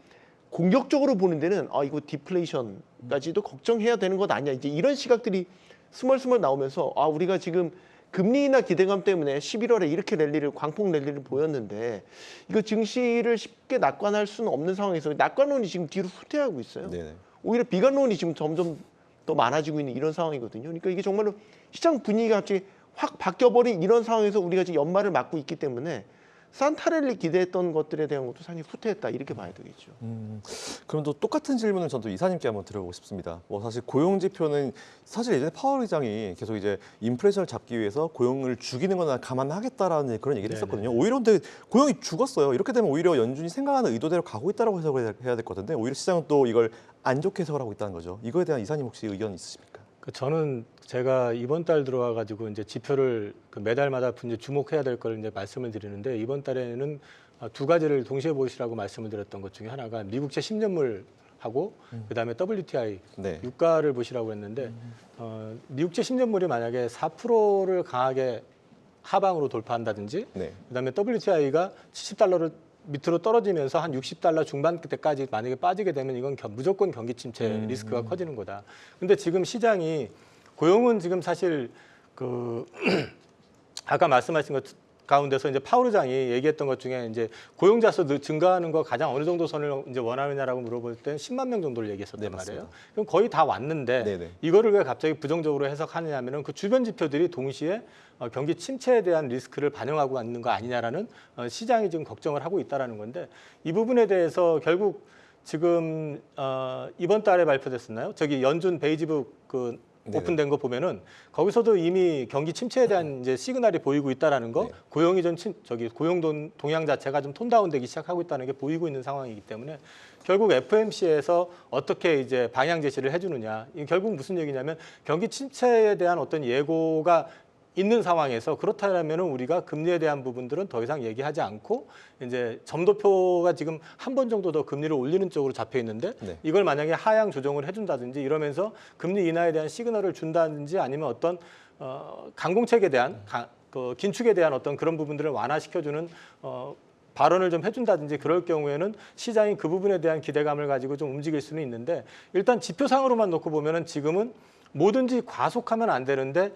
공격적으로 보는 데는 이거 디플레이션까지도 걱정해야 되는 것 아니야. 이제 이런 시각들이 스멀스멀 나오면서 우리가 지금 금리 인하 기대감 때문에 11월에 이렇게 광폭 랠리를 보였는데 이거 증시를 쉽게 낙관할 수는 없는 상황에서 낙관론이 지금 뒤로 후퇴하고 있어요. 네네. 오히려 비관론이 지금 점점 더 많아지고 있는 이런 상황이거든요. 그러니까 이게 정말로 시장 분위기가 갑자기 확 바뀌어버린 이런 상황에서 우리가 지금 연말을 맞고 있기 때문에 산타랠리 기대했던 것들에 대한 것도 상당히 후퇴했다 이렇게 봐야 되겠죠. 그럼 또 똑같은 질문을 저도 이사님께 한번 드려보고 싶습니다. 뭐 사실 고용 지표는 사실 예전에 파월 의장이 계속 이제 인플레이션을 잡기 위해서 고용을 죽이는 거나 감안하겠다라는 그런 얘기를 했었거든요. 오히려 근데 고용이 죽었어요. 이렇게 되면 오히려 연준이 생각하는 의도대로 가고 있다라고 해석을 해야 될 것 같은데 오히려 시장은 또 이걸 안 좋게 해석을 하고 있다는 거죠. 이거에 대한 이사님 혹시 의견 있으십니까? 저는 제가 이번 달 들어와 가지고 이제 지표를 매달마다 이제 주목해야 될 걸 이제 말씀을 드리는데 이번 달에는 두 가지를 동시에 보시라고 말씀을 드렸던 것 중에 하나가 미국채 10년물하고 그다음에 WTI 네. 유가를 보시라고 했는데 미국채 10년물이 만약에 4%를 강하게 하방으로 돌파한다든지 네. 그다음에 WTI가 70달러를 밑으로 떨어지면서 한 60달러 중반 그때까지 만약에 빠지게 되면 이건 무조건 경기 침체 리스크가 커지는 거다. 근데 지금 시장이 고용은 지금 사실 아까 말씀하신 것 가운데서 이제 파월 의장이 얘기했던 것 중에 이제 고용자 수 증가하는 거 가장 어느 정도 선을 이제 원하느냐라고 물어볼 때 10만 명 정도를 얘기했었단 네, 말이에요. 맞습니다. 그럼 거의 다 왔는데 네네. 이거를 왜 갑자기 부정적으로 해석하느냐면은 그 주변 지표들이 동시에 경기 침체에 대한 리스크를 반영하고 있는 거 아니냐라는 시장이 지금 걱정을 하고 있다라는 건데 이 부분에 대해서 결국 지금 이번 달에 발표됐었나요? 저기 연준 베이지북 그 네네. 오픈된 거 보면은 거기서도 이미 경기 침체에 대한 이제 시그널이 보이고 있다라는 거, 네. 고용이 좀 고용 동향 자체가 좀 톤다운되기 시작하고 있다는 게 보이고 있는 상황이기 때문에 결국 FOMC에서 어떻게 이제 방향 제시를 해주느냐, 이 결국 무슨 얘기냐면 경기 침체에 대한 어떤 예고가 있는 상황에서 그렇다면은 우리가 금리에 대한 부분들은 더 이상 얘기하지 않고 이제 점도표가 지금 한 번 정도 더 금리를 올리는 쪽으로 잡혀 있는데 네. 이걸 만약에 하향 조정을 해준다든지 이러면서 금리 인하에 대한 시그널을 준다든지 아니면 어떤 강공책에 대한 그 긴축에 대한 어떤 그런 부분들을 완화시켜주는 발언을 좀 해준다든지 그럴 경우에는 시장이 그 부분에 대한 기대감을 가지고 좀 움직일 수는 있는데 일단 지표상으로만 놓고 보면은 지금은 뭐든지 과속하면 안 되는데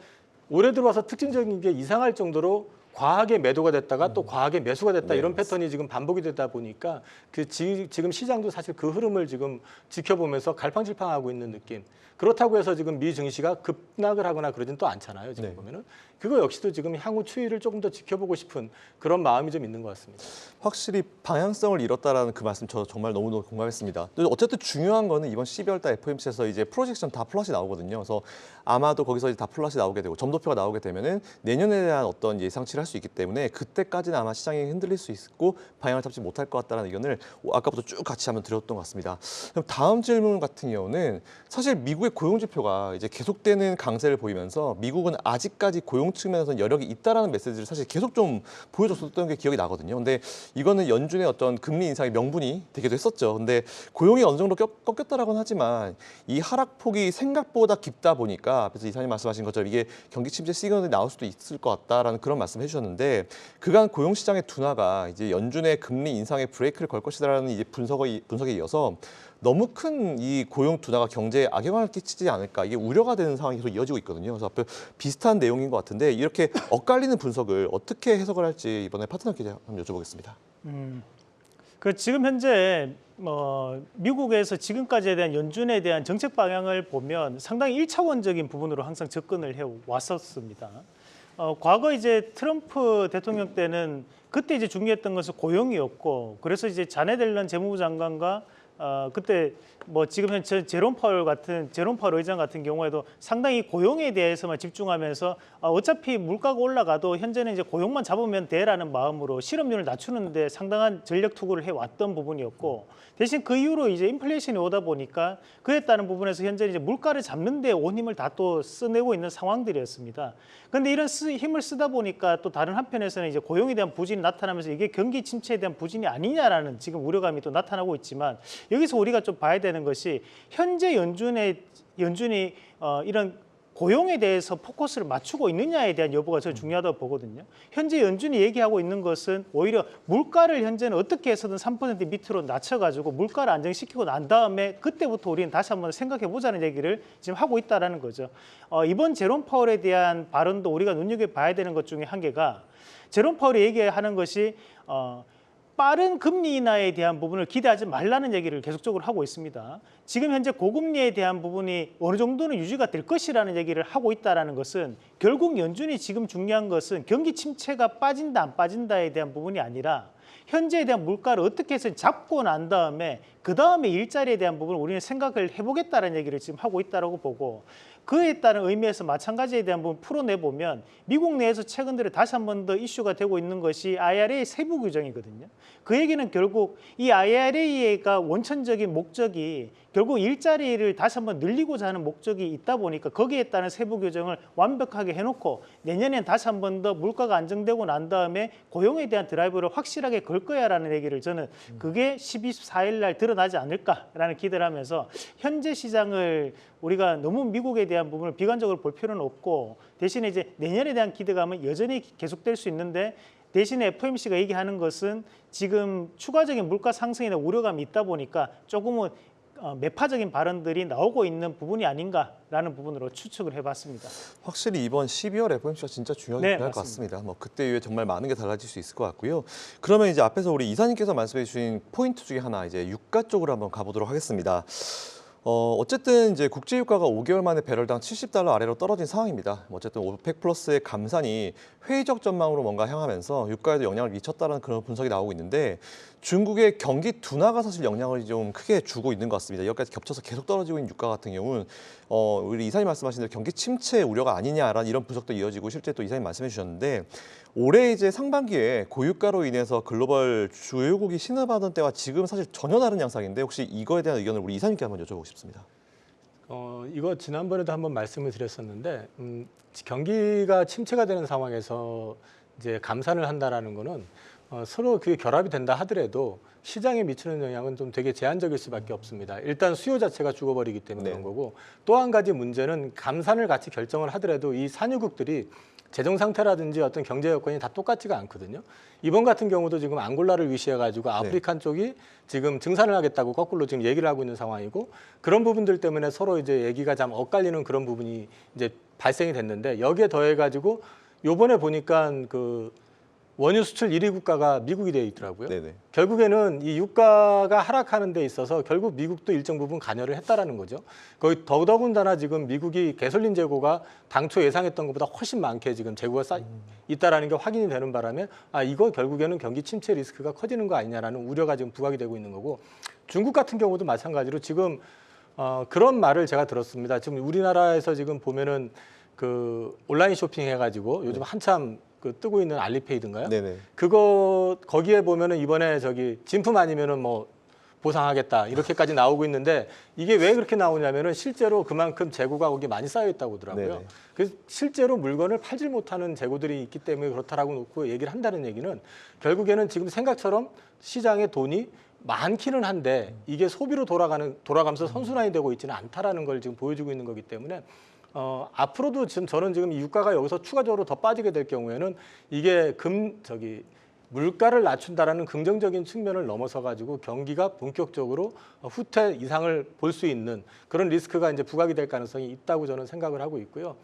올해 들어와서 특징적인 게 이상할 정도로 과하게 매도가 됐다가 또 과하게 매수가 됐다 네, 이런 패턴이 지금 반복이 되다 보니까 지금 시장도 사실 그 흐름을 지금 지켜보면서 갈팡질팡하고 있는 느낌. 그렇다고 해서 지금 미 증시가 급락을 하거나 그러진 또 않잖아요. 지금 네. 보면은 그거 역시도 지금 향후 추이를 조금 더 지켜보고 싶은 그런 마음이 좀 있는 것 같습니다. 확실히 방향성을 잃었다라는 그 말씀 저 정말 너무너무 공감했습니다. 또 어쨌든 중요한 거는 이번 12월 달 FOMC에서 이제 프로젝션 다 플러스 나오거든요. 그래서 아마도 거기서 이제 다 플러스 나오게 되고 점도표가 나오게 되면은 내년에 대한 어떤 예상치를 할 수 있기 때문에 그때까지는 아마 시장이 흔들릴 수 있고 방향을 잡지 못할 것 같다는 의견을 아까부터 쭉 같이 한번 드렸던 것 같습니다. 그럼 다음 질문 같은 경우는 사실 미국의 고용 지표가 이제 계속되는 강세를 보이면서 미국은 아직까지 고용 측면에서는 여력이 있다라는 메시지를 사실 계속 좀 보여줬었던 게 기억이 나거든요. 근데 이거는 연준의 어떤 금리 인상의 명분이 되기도 했었죠. 근데 고용이 어느 정도 꺾였다라고는 하지만 이 하락폭이 생각보다 깊다 보니까 그래서 이사님 말씀하신 것처럼 이게 경기 침체 시그널이 나올 수도 있을 것 같다라는 그런 말씀을 해주셨는데 그간 고용 시장의 둔화가 이제 연준의 금리 인상에 브레이크를 걸 것이다라는 이제 분석에 이어서 너무 큰 이 고용 둔화가 경제에 악영향을 끼치지 않을까 이게 우려가 되는 상황이 계속 이어지고 있거든요. 그래서 앞에 비슷한 내용인 것 같은데 이렇게 엇갈리는 분석을 어떻게 해석을 할지 이번에 파트너께 한번 여쭤보겠습니다. 그 지금 현재 미국에서 지금까지에 대한 연준에 대한 정책 방향을 보면 상당히 1차원적인 부분으로 항상 접근을 해 왔었습니다. 과거 이제 트럼프 대통령 때는 그때 이제 중요했던 것은 고용이었고 그래서 이제 자네 델런 재무부 장관과 그때 뭐 지금 현재 제롬 파월 의장 같은 경우에도 상당히 고용에 대해서만 집중하면서 어차피 물가가 올라가도 현재는 이제 고용만 잡으면 돼라는 마음으로 실업률을 낮추는데 상당한 전력 투구를 해왔던 부분이었고 대신 그 이후로 이제 인플레이션이 오다 보니까 그에 따른 부분에서 현재 이제 물가를 잡는데 온 힘을 다 또 써내고 있는 상황들이었습니다. 그런데 이런 힘을 쓰다 보니까 또 다른 한편에서는 이제 고용에 대한 부진이 나타나면서 이게 경기 침체에 대한 부진이 아니냐라는 지금 우려감이 또 나타나고 있지만 여기서 우리가 좀 봐야 되는 것이 현재 연준이 이런 고용에 대해서 포커스를 맞추고 있느냐에 대한 여부가 저 중요하다고 보거든요. 현재 연준이 얘기하고 있는 것은 오히려 물가를 현재는 어떻게 해서든 3% 밑으로 낮춰가지고 물가를 안정시키고 난 다음에 그때부터 우리는 다시 한번 생각해 보자는 얘기를 지금 하고 있다라는 거죠. 이번 제롬 파월에 대한 발언도 우리가 눈여겨봐야 되는 것 중에 한 개가 제롬 파월이 얘기하는 것이 빠른 금리 인하에 대한 부분을 기대하지 말라는 얘기를 계속적으로 하고 있습니다. 지금 현재 고금리에 대한 부분이 어느 정도는 유지가 될 것이라는 얘기를 하고 있다는 것은 결국 연준이 지금 중요한 것은 경기 침체가 빠진다 안 빠진다에 대한 부분이 아니라 현재에 대한 물가를 어떻게 해서 잡고 난 다음에 그 다음에 일자리에 대한 부분을 우리는 생각을 해보겠다는 얘기를 지금 하고 있다고 보고 그에 따른 의미에서 마찬가지에 대한 부분 풀어내보면 미국 내에서 최근 들어 다시 한 번 더 이슈가 되고 있는 것이 IRA 세부 규정이거든요. 그 얘기는 결국 이 IRA가 원천적인 목적이 결국 일자리를 다시 한번 늘리고자 하는 목적이 있다 보니까 거기에 따른 세부 규정을 완벽하게 해놓고 내년엔 다시 한 번 더 물가가 안정되고 난 다음에 고용에 대한 드라이브를 확실하게 걸 거야라는 얘기를 저는 그게 12월 4일 날 드러나지 않을까라는 기대를 하면서 현재 시장을 우리가 너무 미국에 대한 부분을 비관적으로 볼 필요는 없고 대신에 이제 내년에 대한 기대감은 여전히 계속될 수 있는데 대신에 FOMC가 얘기하는 것은 지금 추가적인 물가 상승에 대한 우려감이 있다 보니까 조금은 매파적인 발언들이 나오고 있는 부분이 아닌가라는 부분으로 추측을 해봤습니다. 확실히 이번 12월 FOMC가 진짜 중요하게 네, 필요할 것 맞습니다. 같습니다. 뭐 그때 이후에 정말 많은 게 달라질 수 있을 것 같고요. 그러면 이제 앞에서 우리 이사님께서 말씀해 주신 포인트 중에 하나 이제 유가 쪽으로 한번 가보도록 하겠습니다. 어쨌든 이제 국제 유가가 5개월 만에 배럴당 70달러 아래로 떨어진 상황입니다. 어쨌든 오펙 플러스의 감산이 회의적 전망으로 뭔가 향하면서 유가에도 영향을 미쳤다는 그런 분석이 나오고 있는데 중국의 경기 둔화가 사실 영향을 좀 크게 주고 있는 것 같습니다. 여기까지 겹쳐서 계속 떨어지고 있는 유가 같은 경우는 우리 이사님 말씀하신 대로 경기 침체 우려가 아니냐라는 이런 분석도 이어지고 실제 또 이사님 말씀해 주셨는데 올해 이제 상반기에 고유가로 인해서 글로벌 주요국이 신음하던 때와 지금 사실 전혀 다른 양상인데 혹시 이거에 대한 의견을 우리 이사님께 한번 여쭤보고 싶습니다. 이거 지난번에도 한번 말씀을 드렸었는데 경기가 침체가 되는 상황에서 이제 감산을 한다라는 거는 서로 그게 결합이 된다 하더라도 시장에 미치는 영향은 좀 되게 제한적일 수밖에 없습니다. 일단 수요 자체가 죽어버리기 때문에 그런 거고 또 한 가지 문제는 감산을 같이 결정을 하더라도 이 산유국들이 재정 상태라든지 어떤 경제 여건이 다 똑같지가 않거든요. 이번 같은 경우도 지금 앙골라를 위시해가지고 아프리칸 쪽이 지금 증산을 하겠다고 거꾸로 지금 얘기를 하고 있는 상황이고 그런 부분들 때문에 서로 이제 얘기가 좀 엇갈리는 그런 부분이 이제 발생이 됐는데 여기에 더해가지고 요번에 보니까 그 원유 수출 1위 국가가 미국이 되어 있더라고요. 네네. 결국에는 이 유가가 하락하는 데 있어서 결국 미국도 일정 부분 관여를 했다라는 거죠. 거의 더더군다나 지금 미국이 가솔린 재고가 당초 예상했던 것보다 훨씬 많게 지금 재고가 있다라는 게 확인이 되는 바람에 이거 결국에는 경기 침체 리스크가 커지는 거 아니냐라는 우려가 지금 부각이 되고 있는 거고 중국 같은 경우도 마찬가지로 지금 그런 말을 제가 들었습니다. 지금 우리나라에서 지금 보면은 그 온라인 쇼핑 해가지고 요즘 한참 그 뜨고 있는 알리페이든가요? 네네. 그거 거기에 보면은 이번에 저기 진품 아니면은 뭐 보상하겠다 이렇게까지 나오고 있는데 이게 왜 그렇게 나오냐면은 실제로 그만큼 재고가 거기 많이 쌓여 있다고 하더라고요. 네네. 그래서 실제로 물건을 팔질 못하는 재고들이 있기 때문에 그렇다라고 놓고 얘기를 한다는 얘기는 결국에는 지금 생각처럼 시장에 돈이 많기는 한데 이게 소비로 돌아가면서 선순환이 되고 있지는 않다라는 걸 지금 보여주고 있는 거기 때문에 앞으로도 저는 지금 이 유가가 여기서 추가적으로 더 빠지게 될 경우에는 이게 물가를 낮춘다라는 긍정적인 측면을 넘어서 가지고 경기가 본격적으로 후퇴 이상을 볼 수 있는 그런 리스크가 이제 부각이 될 가능성이 있다고 저는 생각을 하고 있고요.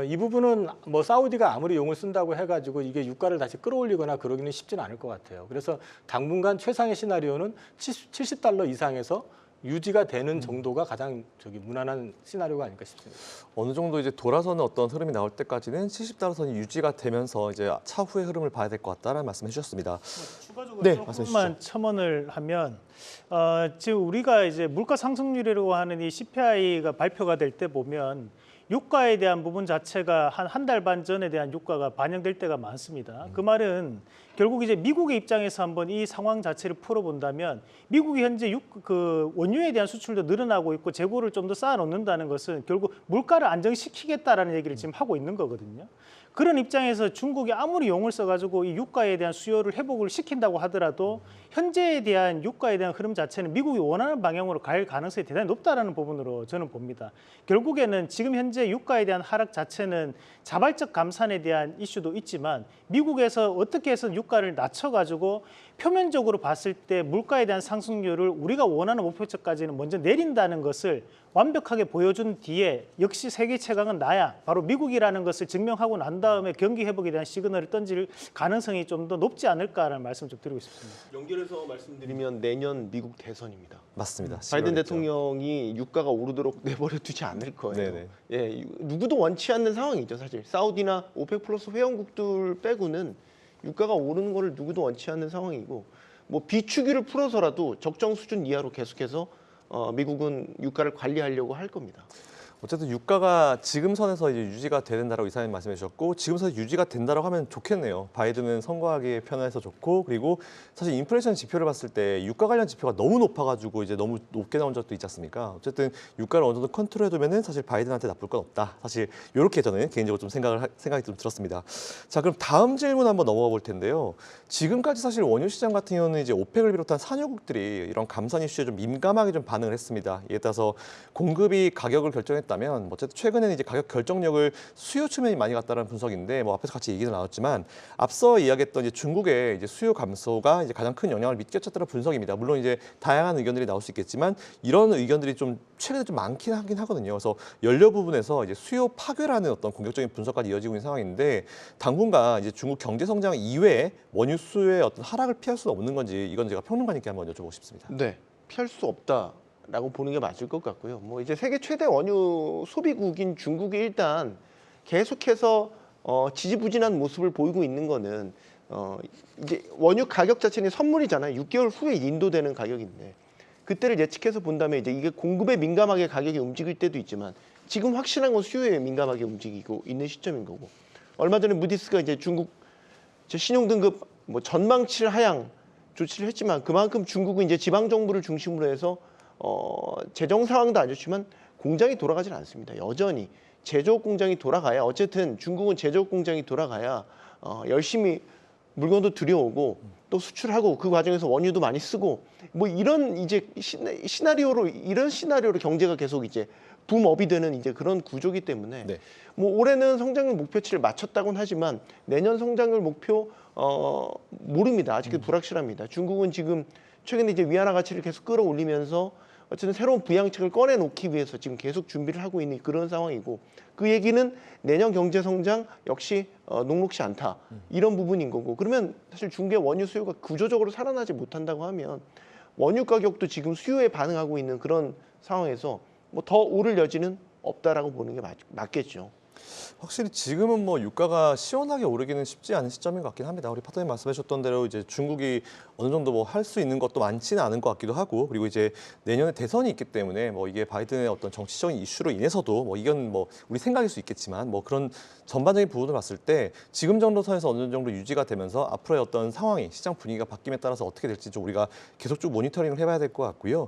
이 부분은 뭐 사우디가 아무리 용을 쓴다고 해가지고 이게 유가를 다시 끌어올리거나 그러기는 쉽지는 않을 것 같아요. 그래서 당분간 최상의 시나리오는 70달러 이상에서 유지가 되는 정도가 가장 무난한 시나리오가 아닐까 싶습니다. 어느 정도 이제 돌아서는 어떤 흐름이 나올 때까지는 70달러 선이 유지가 되면서 이제 차후의 흐름을 봐야 될 것 같다라는 말씀해 주셨습니다. 추가적으로 네, 조금만 말씀해 첨언을 하면 지금 우리가 이제 물가 상승률이라고 하는 이 CPI가 발표가 될 때 보면 유가에 대한 부분 자체가 한 달 반 전에 대한 유가가 반영될 때가 많습니다. 그 말은 결국 이제 미국의 입장에서 한번 이 상황 자체를 풀어본다면 미국이 현재 원유에 대한 수출도 늘어나고 있고 재고를 좀 더 쌓아놓는다는 것은 결국 물가를 안정시키겠다라는 얘기를 지금 하고 있는 거거든요. 그런 입장에서 중국이 아무리 용을 써가지고 이 유가에 대한 수요를 회복을 시킨다고 하더라도 현재에 대한 유가에 대한 흐름 자체는 미국이 원하는 방향으로 갈 가능성이 대단히 높다라는 부분으로 저는 봅니다. 결국에는 지금 현재 유가에 대한 하락 자체는 자발적 감산에 대한 이슈도 있지만 미국에서 어떻게 해서 유가를 낮춰가지고 표면적으로 봤을 때 물가에 대한 상승률을 우리가 원하는 목표치까지는 먼저 내린다는 것을 완벽하게 보여준 뒤에 역시 세계 최강은 나야 바로 미국이라는 것을 증명하고 난 다음에 경기 회복에 대한 시그널을 던질 가능성이 좀 더 높지 않을까라는 말씀 좀 드리고 싶습니다. 연결해서 말씀드리면 내년 미국 대선입니다. 맞습니다. 바이든 11월 죠. 대통령이 유가가 오르도록 내버려 두지 않을 거예요. 네네. 예, 누구도 원치 않는 상황이죠, 사실. 사우디나 오펙 플러스 회원국들 빼고는 유가가 오르는 거를 누구도 원치 않는 상황이고 뭐 비추기를 풀어서라도 적정 수준 이하로 계속해서 미국은 유가를 관리하려고 할 겁니다. 어쨌든 유가가 지금 선에서 이제 유지가 된다라고 이사님 말씀해 주셨고 지금 선에서 유지가 된다라고 하면 좋겠네요. 바이든은 선거하기에 편해서 좋고 그리고 사실 인플레이션 지표를 봤을 때 유가 관련 지표가 너무 높아가지고 이제 너무 높게 나온 적도 있지 않습니까? 어쨌든 유가를 어느 정도 컨트롤해두면은 사실 바이든한테 나쁠 건 없다. 사실 이렇게 저는 개인적으로 좀 생각이 좀 들었습니다. 자 그럼 다음 질문 한번 넘어가 볼 텐데요. 지금까지 사실 원유 시장 같은 경우는 이제 오펙을 비롯한 산유국들이 이런 감산 이슈에 좀 민감하게 좀 반응을 했습니다. 이에 따라서 공급이 가격을 결정했다. 있다면 어쨌든 최근에는 이제 가격 결정력을 수요 측면이 많이 갔다는 분석인데 뭐 앞에서 같이 얘기도 나눴지만 앞서 이야기했던 이제 중국의 이제 수요 감소가 이제 가장 큰 영향을 미쳤다는 분석입니다. 물론 이제 다양한 의견들이 나올 수 있겠지만 이런 의견들이 좀 최근에 좀 많긴 하긴 하거든요. 그래서 연료 부분에서 이제 수요 파괴라는 어떤 공격적인 분석까지 이어지고 있는 상황인데 당분간 이제 중국 경제 성장 이외에 원유 수요의 어떤 하락을 피할 수는 없는 건지 이건 제가 평론가님께 한번 여쭤보고 싶습니다. 네, 피할 수 없다라고 보는 게 맞을 것 같고요. 뭐 이제 세계 최대 원유 소비국인 중국이 일단 계속해서 지지부진한 모습을 보이고 있는 거는 이제 원유 가격 자체는 선물이잖아요. 6개월 후에 인도되는 가격인데 그때를 예측해서 본다면 이제 이게 공급에 민감하게 가격이 움직일 때도 있지만 지금 확실한 건 수요에 민감하게 움직이고 있는 시점인 거고 얼마 전에 무디스가 이제 중국 신용등급 뭐 전망치를 하향 조치를 했지만 그만큼 중국은 이제 지방 정부를 중심으로 해서 재정 상황도 안 좋지만 공장이 돌아가질 않습니다. 여전히 제조업 공장이 돌아가야 어쨌든 중국은 제조업 공장이 돌아가야 열심히 물건도 들여오고 또 수출하고 그 과정에서 원유도 많이 쓰고 뭐 이런 이제 이런 시나리오로 경제가 계속 이제 붐업이 되는 이제 그런 구조기 때문에 네. 뭐 올해는 성장률 목표치를 맞췄다고는 하지만 내년 성장률 목표 모릅니다. 아직도 불확실합니다. 중국은 지금 최근에 이제 위안화 가치를 계속 끌어올리면서 어쨌든 새로운 부양책을 꺼내놓기 위해서 지금 계속 준비를 하고 있는 그런 상황이고 그 얘기는 내년 경제 성장 역시 녹록지 않다 이런 부분인 거고 그러면 사실 중국의 원유 수요가 구조적으로 살아나지 못한다고 하면 원유 가격도 지금 수요에 반응하고 있는 그런 상황에서 뭐 더 오를 여지는 없다라고 보는 게 맞겠죠. 확실히 지금은 뭐 유가가 시원하게 오르기는 쉽지 않은 시점인 것 같긴 합니다. 우리 파트너님 말씀하셨던 대로 이제 중국이 어느 정도 뭐 할 수 있는 것도 많지는 않은 것 같기도 하고 그리고 이제 내년에 대선이 있기 때문에 뭐 이게 바이든의 어떤 정치적인 이슈로 인해서도 뭐 이건 뭐 우리 생각일 수 있겠지만 뭐 그런 전반적인 부분을 봤을 때 지금 정도 선에서 어느 정도 유지가 되면서 앞으로의 어떤 상황이 시장 분위기가 바뀜에 따라서 어떻게 될지 좀 우리가 계속 쭉 모니터링을 해봐야 될 것 같고요.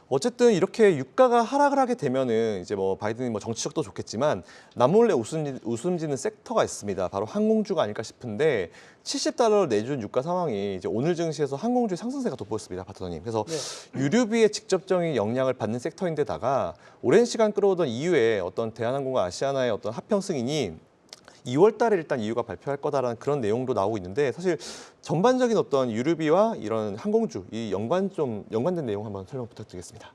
어쨌든 이렇게 유가가 하락을 하게 되면은 이제 뭐 바이든이 뭐 정치적도 좋겠지만 남몰래 웃음짓는 섹터가 있습니다. 바로 항공주가 아닐까 싶은데 70달러를 내준 유가 상황이 이제 오늘 증시에서 항공주의 상승세가 돋보였습니다, 파트너님. 그래서 유류비의 직접적인 영향을 받는 섹터인데다가 오랜 시간 끌어오던 이후에 어떤 대한항공과 아시아나의 어떤 합병 승인이 2월 달에 일단 EU가 발표할 거다라는 그런 내용도 나오고 있는데 사실 전반적인 어떤 유류비와 이런 항공주 이 연관된 내용 한번 설명 부탁드리겠습니다.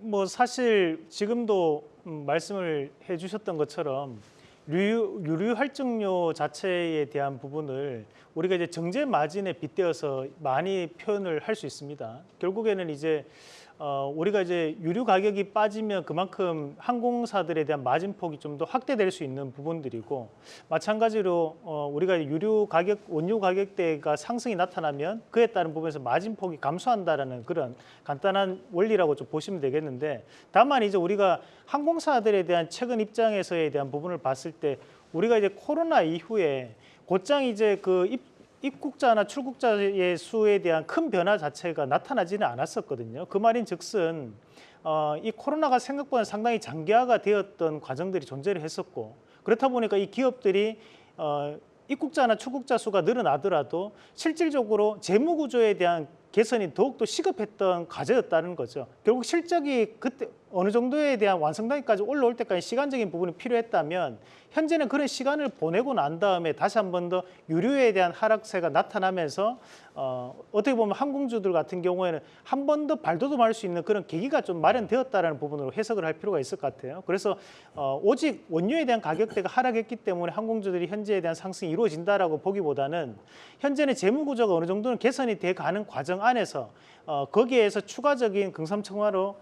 뭐 사실 지금도 말씀을 해주셨던 것처럼 유류 할증료 자체에 대한 부분을 우리가 이제 정제 마진에 빗대어서 많이 표현을 할 수 있습니다. 결국에는 이제 우리가 이제 유류 가격이 빠지면 그만큼 항공사들에 대한 마진 폭이 좀 더 확대될 수 있는 부분들이고 마찬가지로 우리가 유류 가격, 원유 가격대가 상승이 나타나면 그에 따른 부분에서 마진 폭이 감소한다라는 그런 간단한 원리라고 좀 보시면 되겠는데 다만 이제 우리가 항공사들에 대한 최근 입장에서에 대한 부분을 봤을 때 우리가 이제 코로나 이후에 곧장 이제 그 입국자나 출국자의 수에 대한 큰 변화 자체가 나타나지는 않았었거든요. 그 말인즉슨 이 코로나가 생각보다 상당히 장기화가 되었던 과정들이 존재를 했었고 그렇다 보니까 이 기업들이 입국자나 출국자 수가 늘어나더라도 실질적으로 재무 구조에 대한 개선이 더욱더 시급했던 과제였다는 거죠. 결국 실적이 그때 어느 정도에 대한 완성단계까지 올라올 때까지 시간적인 부분이 필요했다면 현재는 그런 시간을 보내고 난 다음에 다시 한 번 더 유류에 대한 하락세가 나타나면서 어떻게 보면 항공주들 같은 경우에는 한 번 더 발돋움할 수 있는 그런 계기가 좀 마련되었다라는 부분으로 해석을 할 필요가 있을 것 같아요. 그래서 오직 원유에 대한 가격대가 하락했기 때문에 항공주들이 현재에 대한 상승이 이루어진다라고 보기보다는 현재는 재무 구조가 어느 정도는 개선이 돼 가는 과정 안에서 거기에서 추가적인 금상첨화로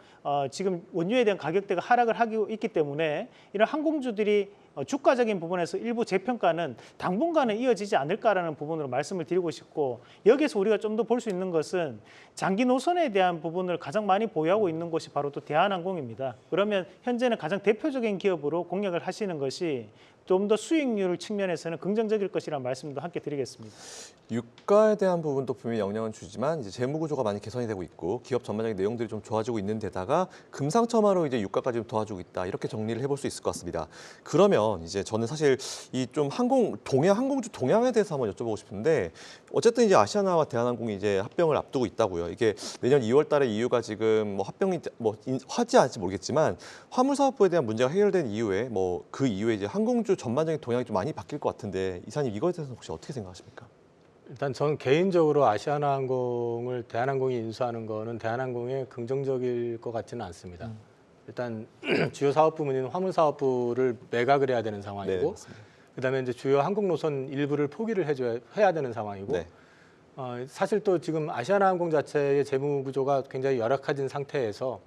지금 원유에 대한 가격대가 하락을 하고 있기 때문에 이런 항공주들이 주가적인 부분에서 일부 재평가는 당분간은 이어지지 않을까라는 부분으로 말씀을 드리고 싶고 여기서 우리가 좀 더 볼 수 있는 것은 장기 노선에 대한 부분을 가장 많이 보유하고 있는 것이 바로 또 대한항공입니다. 그러면 현재는 가장 대표적인 기업으로 공략을 하시는 것이 좀 더 수익률 측면에서는 긍정적일 것이라는 말씀도 함께 드리겠습니다. 유가에 대한 부분도 분명히 영향은 주지만 이제 재무 구조가 많이 개선이 되고 있고 기업 전반적인 내용들이 좀 좋아지고 있는 데다가 금상첨화로 이제 유가까지 좀 도와주고 있다 이렇게 정리를 해볼 수 있을 것 같습니다. 그러면 이제 저는 사실 이 좀 항공주 동향에 대해서 한번 여쭤보고 싶은데 어쨌든 이제 아시아나와 대한항공이 이제 합병을 앞두고 있다고요. 이게 내년 2월달에 EU가 지금 뭐 합병이 뭐 하지 모르겠지만 화물사업부에 대한 문제가 해결된 이후에 뭐 그 이후에 이제 항공주 전반적인 동향이 좀 많이 바뀔 것 같은데 이사님 이거에 대해서 혹시 어떻게 생각하십니까? 일단 저는 개인적으로 아시아나항공을 대한항공이 인수하는 거는 대한항공에 긍정적일 것 같지는 않습니다. 일단 주요 사업 부문인 화물사업부를 매각을 해야 되는 네, 상황이고, 맞습니다. 그다음에 이제 주요 항공 노선 일부를 포기를 해야 되는 상황이고, 네. 사실 또 지금 아시아나항공 자체의 재무 구조가 굉장히 열악해진 상태에서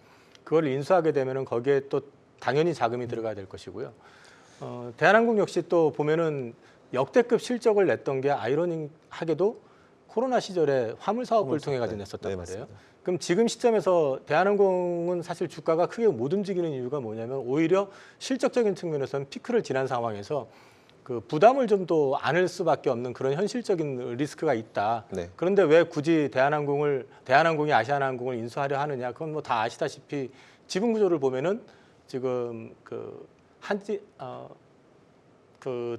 그걸 인수하게 되면은 거기에 또 당연히 자금이 들어가야 될 것이고요. 대한항공 역시 또 보면은 역대급 실적을 냈던 게 아이러니하게도 코로나 시절에 화물 사업을 통해 가지고 냈었단 네, 말이에요. 맞습니다. 그럼 지금 시점에서 대한항공은 사실 주가가 크게 못 움직이는 이유가 뭐냐면 오히려 실적적인 측면에서는 피크를 지난 상황에서 그 부담을 좀 더 안을 수밖에 없는 그런 현실적인 리스크가 있다. 네. 그런데 왜 굳이 대한항공이 아시아나항공을 인수하려 하느냐? 그건 뭐 다 아시다시피 지분 구조를 보면은 지금 그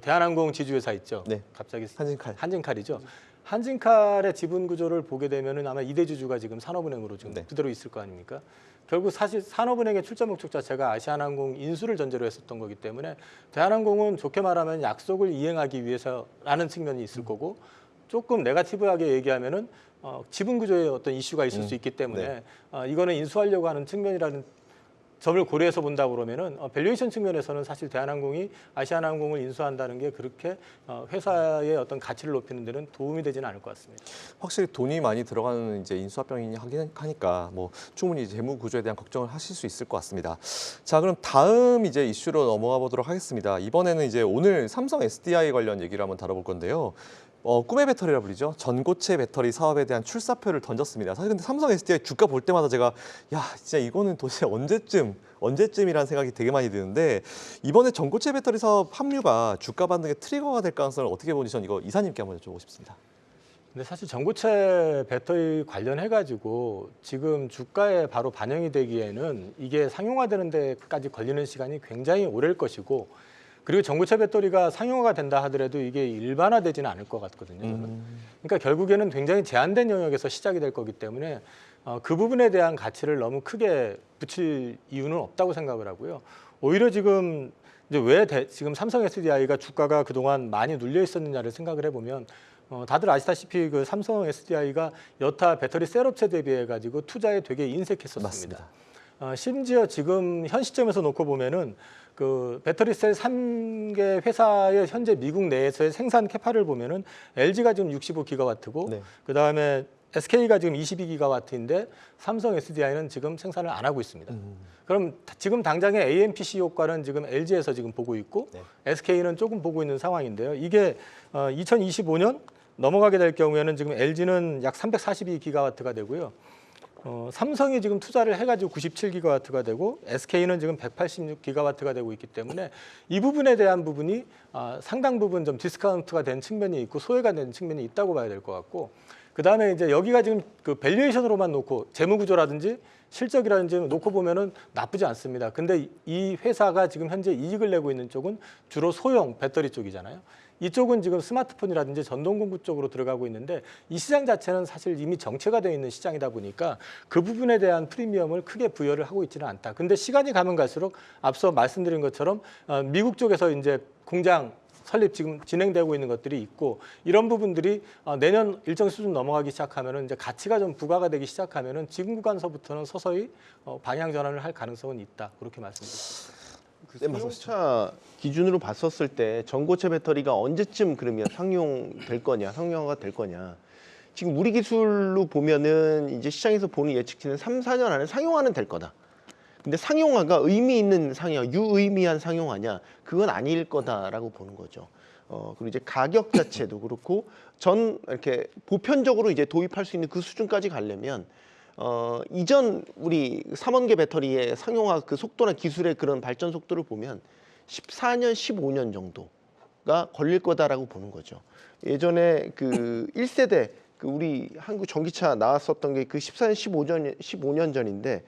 대한항공 지주회사 있죠. 네. 갑자기 한진칼. 한진칼이죠. 한진칼의 지분 구조를 보게 되면은 아마 이대 주주가 지금 산업은행으로 지금 네. 그대로 있을 거 아닙니까? 결국 사실 산업은행의 출자 목적 자체가 아시아나항공 인수를 전제로 했었던 거기 때문에 대한항공은 좋게 말하면 약속을 이행하기 위해서라는 측면이 있을 거고 조금 네거티브하게 얘기하면은 지분 구조에 어떤 이슈가 있을 수 있기 때문에 이거는 인수하려고 하는 측면이라는 점을 고려해서 본다 그러면은 밸류에이션 측면에서는 사실 대한항공이 아시아나항공을 인수한다는 게 그렇게 회사의 어떤 가치를 높이는 데는 도움이 되지는 않을 것 같습니다. 확실히 돈이 많이 들어가는 이제 인수합병이 하긴 하니까 뭐 충분히 재무 구조에 대한 걱정을 하실 수 있을 것 같습니다. 자, 그럼 다음 이제 이슈로 넘어가 보도록 하겠습니다. 이번에는 이제 오늘 삼성 SDI 관련 얘기를 한번 다뤄볼 건데요. 꿈의 배터리라 불리죠. 전고체 배터리 사업에 대한 출사표를 던졌습니다. 사실 근데 삼성 SDI 주가 볼 때마다 제가 야 진짜 이거는 도대체 언제쯤이라는 생각이 되게 많이 드는데 이번에 전고체 배터리 사업 합류가 주가 반등의 트리거가 될 가능성을 어떻게 보는지 전 이거 이사님께 한번 여쭤보고 싶습니다. 근데 사실 전고체 배터리 관련해 가지고 지금 주가에 바로 반영이 되기에는 이게 상용화되는 데까지 걸리는 시간이 굉장히 오래일 것이고 그리고 전고체 배터리가 상용화가 된다 하더라도 이게 일반화되지는 않을 것 같거든요. 저는. 그러니까 결국에는 굉장히 제한된 영역에서 시작이 될 거기 때문에 그 부분에 대한 가치를 너무 크게 붙일 이유는 없다고 생각을 하고요. 오히려 지금 이제 왜 지금 삼성 SDI가 주가가 그동안 많이 눌려 있었느냐를 생각을 해보면 다들 아시다시피 그 삼성 SDI가 여타 배터리 셀업체 대비해 가지고 투자에 되게 인색했었습니다. 맞습니다. 심지어 지금 현 시점에서 놓고 보면은 그 배터리 셀 3개 회사의 현재 미국 내에서의 생산 캐파를 보면은 LG가 지금 65기가와트고 네. 그다음에 SK가 지금 22기가와트인데 삼성 SDI는 지금 생산을 안 하고 있습니다. 그럼 지금 당장의 AMPC 효과는 지금 LG에서 지금 보고 있고 네. SK는 조금 보고 있는 상황인데요. 이게 2025년 넘어가게 될 경우에는 지금 LG는 약 342기가와트가 되고요. 삼성이 지금 투자를 해가지고 97기가와트가 되고 SK는 지금 186기가와트가 되고 있기 때문에 이 부분에 대한 부분이 상당 부분 좀 디스카운트가 된 측면이 있고 소외가 된 측면이 있다고 봐야 될 것 같고 그 다음에 이제 여기가 지금 그 밸류에이션으로만 놓고 재무구조라든지 실적이라든지 놓고 보면은 나쁘지 않습니다. 근데 이 회사가 지금 현재 이익을 내고 있는 쪽은 주로 소형 배터리 쪽이잖아요. 이쪽은 지금 스마트폰이라든지 전동공구 쪽으로 들어가고 있는데 이 시장 자체는 사실 이미 정체가 되어 있는 시장이다 보니까 그 부분에 대한 프리미엄을 크게 부여를 하고 있지는 않다. 근데 시간이 가면 갈수록 앞서 말씀드린 것처럼 미국 쪽에서 이제 공장 설립 지금 진행되고 있는 것들이 있고 이런 부분들이 내년 일정 수준 넘어가기 시작하면은 이제 가치가 좀 부과가 되기 시작하면은 지금 구간서부터는 서서히 방향 전환을 할 가능성은 있다. 그렇게 말씀드립니다. 승용차 기준으로 봤었을 때 전고체 배터리가 언제쯤 그러면 상용될 거냐, 상용화가 될 거냐. 지금 우리 기술로 보면은 이제 시장에서 보는 예측치는 3, 4년 안에 상용화는 될 거다. 근데 상용화가 의미 있는 상용화, 유의미한 상용화냐? 그건 아닐 거다라고 보는 거죠. 그리고 이제 가격 자체도 그렇고 이렇게 보편적으로 이제 도입할 수 있는 그 수준까지 가려면 이전 우리 3원계 배터리의 상용화 그 속도나 기술의 그런 발전 속도를 보면 14년, 15년 정도가 걸릴 거다라고 보는 거죠. 예전에 그 1세대 그 우리 한국 전기차 나왔었던 게 그 14년, 15년 전인데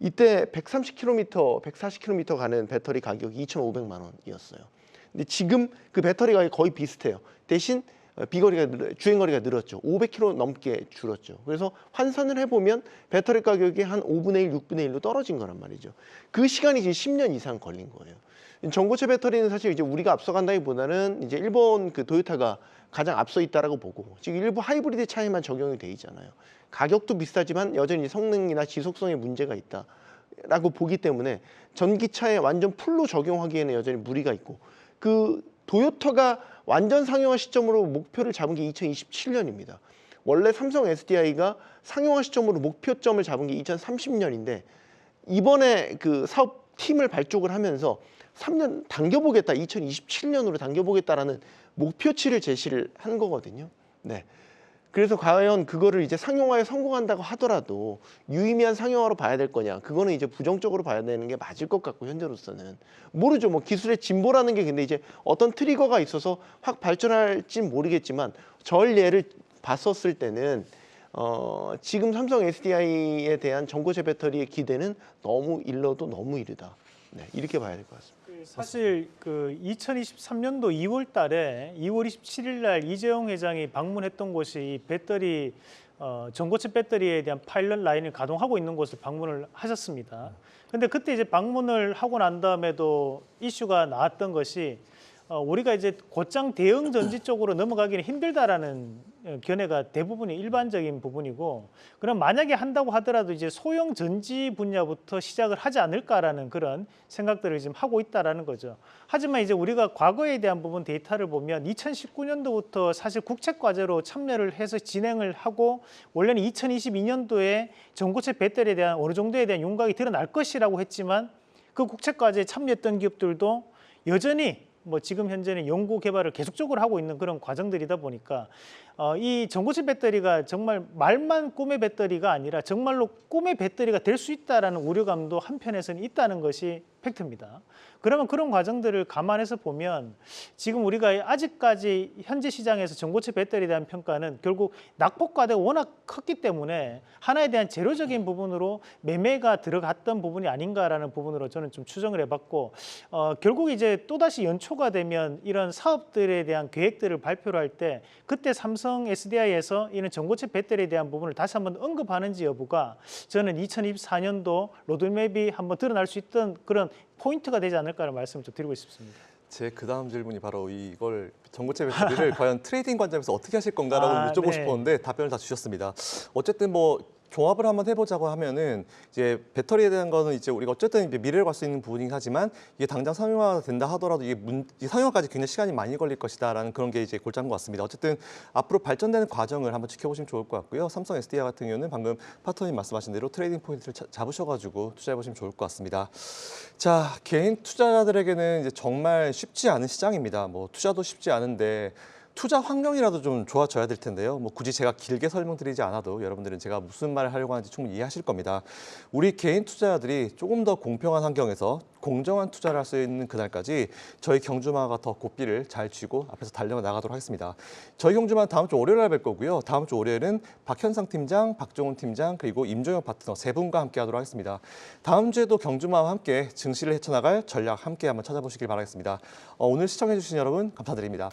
이때 130km, 140km 가는 배터리 가격이 2,500만 원이었어요. 근데 지금 그 배터리 가격이 거의 비슷해요. 대신 주행거리가 늘었죠. 500km 넘게 줄었죠. 그래서 환산을 해보면 배터리 가격이 한 5분의 1, 6분의 1로 떨어진 거란 말이죠. 그 시간이 이제 10년 이상 걸린 거예요. 전고체 배터리는 사실 이제 우리가 앞서간다기보다는 이제 일본 그 도요타가 가장 앞서 있다라고 보고 지금 일부 하이브리드 차에만 적용이 돼 있잖아요. 가격도 비싸지만 여전히 성능이나 지속성에 문제가 있다라고 보기 때문에 전기차에 완전 풀로 적용하기에는 여전히 무리가 있고 그 도요타가 완전 상용화 시점으로 목표를 잡은 게 2027년입니다. 원래 삼성 SDI가 상용화 시점으로 목표점을 잡은 게 2030년인데 이번에 그 사업팀을 발족을 하면서 3년 당겨보겠다, 2027년으로 당겨보겠다라는 목표치를 제시를 한 거거든요. 네. 그래서 과연 그거를 이제 상용화에 성공한다고 하더라도 유의미한 상용화로 봐야 될 거냐? 그거는 이제 부정적으로 봐야 되는 게 맞을 것 같고 현재로서는 모르죠. 뭐 기술의 진보라는 게 근데 이제 어떤 트리거가 있어서 확 발전할진 모르겠지만 전 예를 봤었을 때는 지금 삼성 SDI에 대한 전고체 배터리의 기대는 너무 일러도 너무 이르다. 네, 이렇게 봐야 될 것 같습니다. 사실 그 2023년도 2월 달에 2월 27일 날 이재용 회장이 방문했던 곳이 이 배터리 전고체 배터리에 대한 파일럿 라인을 가동하고 있는 곳을 방문을 하셨습니다. 근데 그때 이제 방문을 하고 난 다음에도 이슈가 나왔던 것이 우리가 이제 곧장 대형 전지 쪽으로 넘어가기는 힘들다라는 견해가 대부분이 일반적인 부분이고, 그럼 만약에 한다고 하더라도 이제 소형 전지 분야부터 시작을 하지 않을까라는 그런 생각들을 지금 하고 있다라는 거죠. 하지만 이제 우리가 과거에 대한 부분 데이터를 보면 2019년도부터 사실 국책 과제로 참여를 해서 진행을 하고 원래는 2022년도에 전고체 배터리에 대한 어느 정도에 대한 윤곽이 드러날 것이라고 했지만 그 국책 과제에 참여했던 기업들도 여전히 뭐 지금 현재는 연구 개발을 계속적으로 하고 있는 그런 과정들이다 보니까 이 전고체 배터리가 정말 말만 꿈의 배터리가 아니라 정말로 꿈의 배터리가 될 수 있다라는 우려감도 한편에서는 있다는 것이 팩트입니다. 그러면 그런 과정들을 감안해서 보면 지금 우리가 아직까지 현재 시장에서 전고체 배터리에 대한 평가는 결국 낙폭과대가 워낙 컸기 때문에 하나에 대한 재료적인 부분으로 매매가 들어갔던 부분이 아닌가라는 부분으로 저는 좀 추정을 해봤고 결국 이제 또다시 연초가 되면 이런 사업들에 대한 계획들을 발표를 할 때 그때 삼성 SDI에서 이런 전고체 배터리에 대한 부분을 다시 한번 언급하는지 여부가 저는 2024년도 로드맵이 한번 드러날 수 있던 그런 포인트가 되지 않을까라는 말씀을 좀 드리고 싶습니다. 제 그다음 질문이 바로 이걸 전고체 배터리를 과연 트레이딩 관점에서 어떻게 하실 건가라고 여쭤보고 네. 싶었는데 답변을 다 주셨습니다. 어쨌든 뭐 종합을 한번 해보자고 하면은 이제 배터리에 대한 거는 이제 우리가 어쨌든 이제 미래를 갈 수 있는 부분이긴 하지만 이게 당장 상용화가 된다 하더라도 이게 상용화까지 굉장히 시간이 많이 걸릴 것이다라는 그런 게 이제 골자인 것 같습니다. 어쨌든 앞으로 발전되는 과정을 한번 지켜보시면 좋을 것 같고요. 삼성 SDI 같은 경우는 방금 파트너님 말씀하신 대로 트레이딩 포인트를 잡으셔가지고 투자해보시면 좋을 것 같습니다. 자, 개인 투자자들에게는 이제 정말 쉽지 않은 시장입니다. 뭐 투자도 쉽지 않은데 투자 환경이라도 좀 좋아져야 될 텐데요. 뭐 굳이 제가 길게 설명드리지 않아도 여러분들은 제가 무슨 말을 하려고 하는지 충분히 이해하실 겁니다. 우리 개인 투자자들이 조금 더 공평한 환경에서 공정한 투자를 할 수 있는 그날까지 저희 경주마가 더 고삐를 잘 쥐고 앞에서 달려나가도록 하겠습니다. 저희 경주마 다음 주 월요일 날 뵐 거고요. 다음 주 월요일은 박현상 팀장, 박종훈 팀장 그리고 임종혁 파트너 세 분과 함께 하도록 하겠습니다. 다음 주에도 경주마와 함께 증시를 헤쳐나갈 전략 함께 한번 찾아보시길 바라겠습니다. 오늘 시청해 주신 여러분 감사드립니다.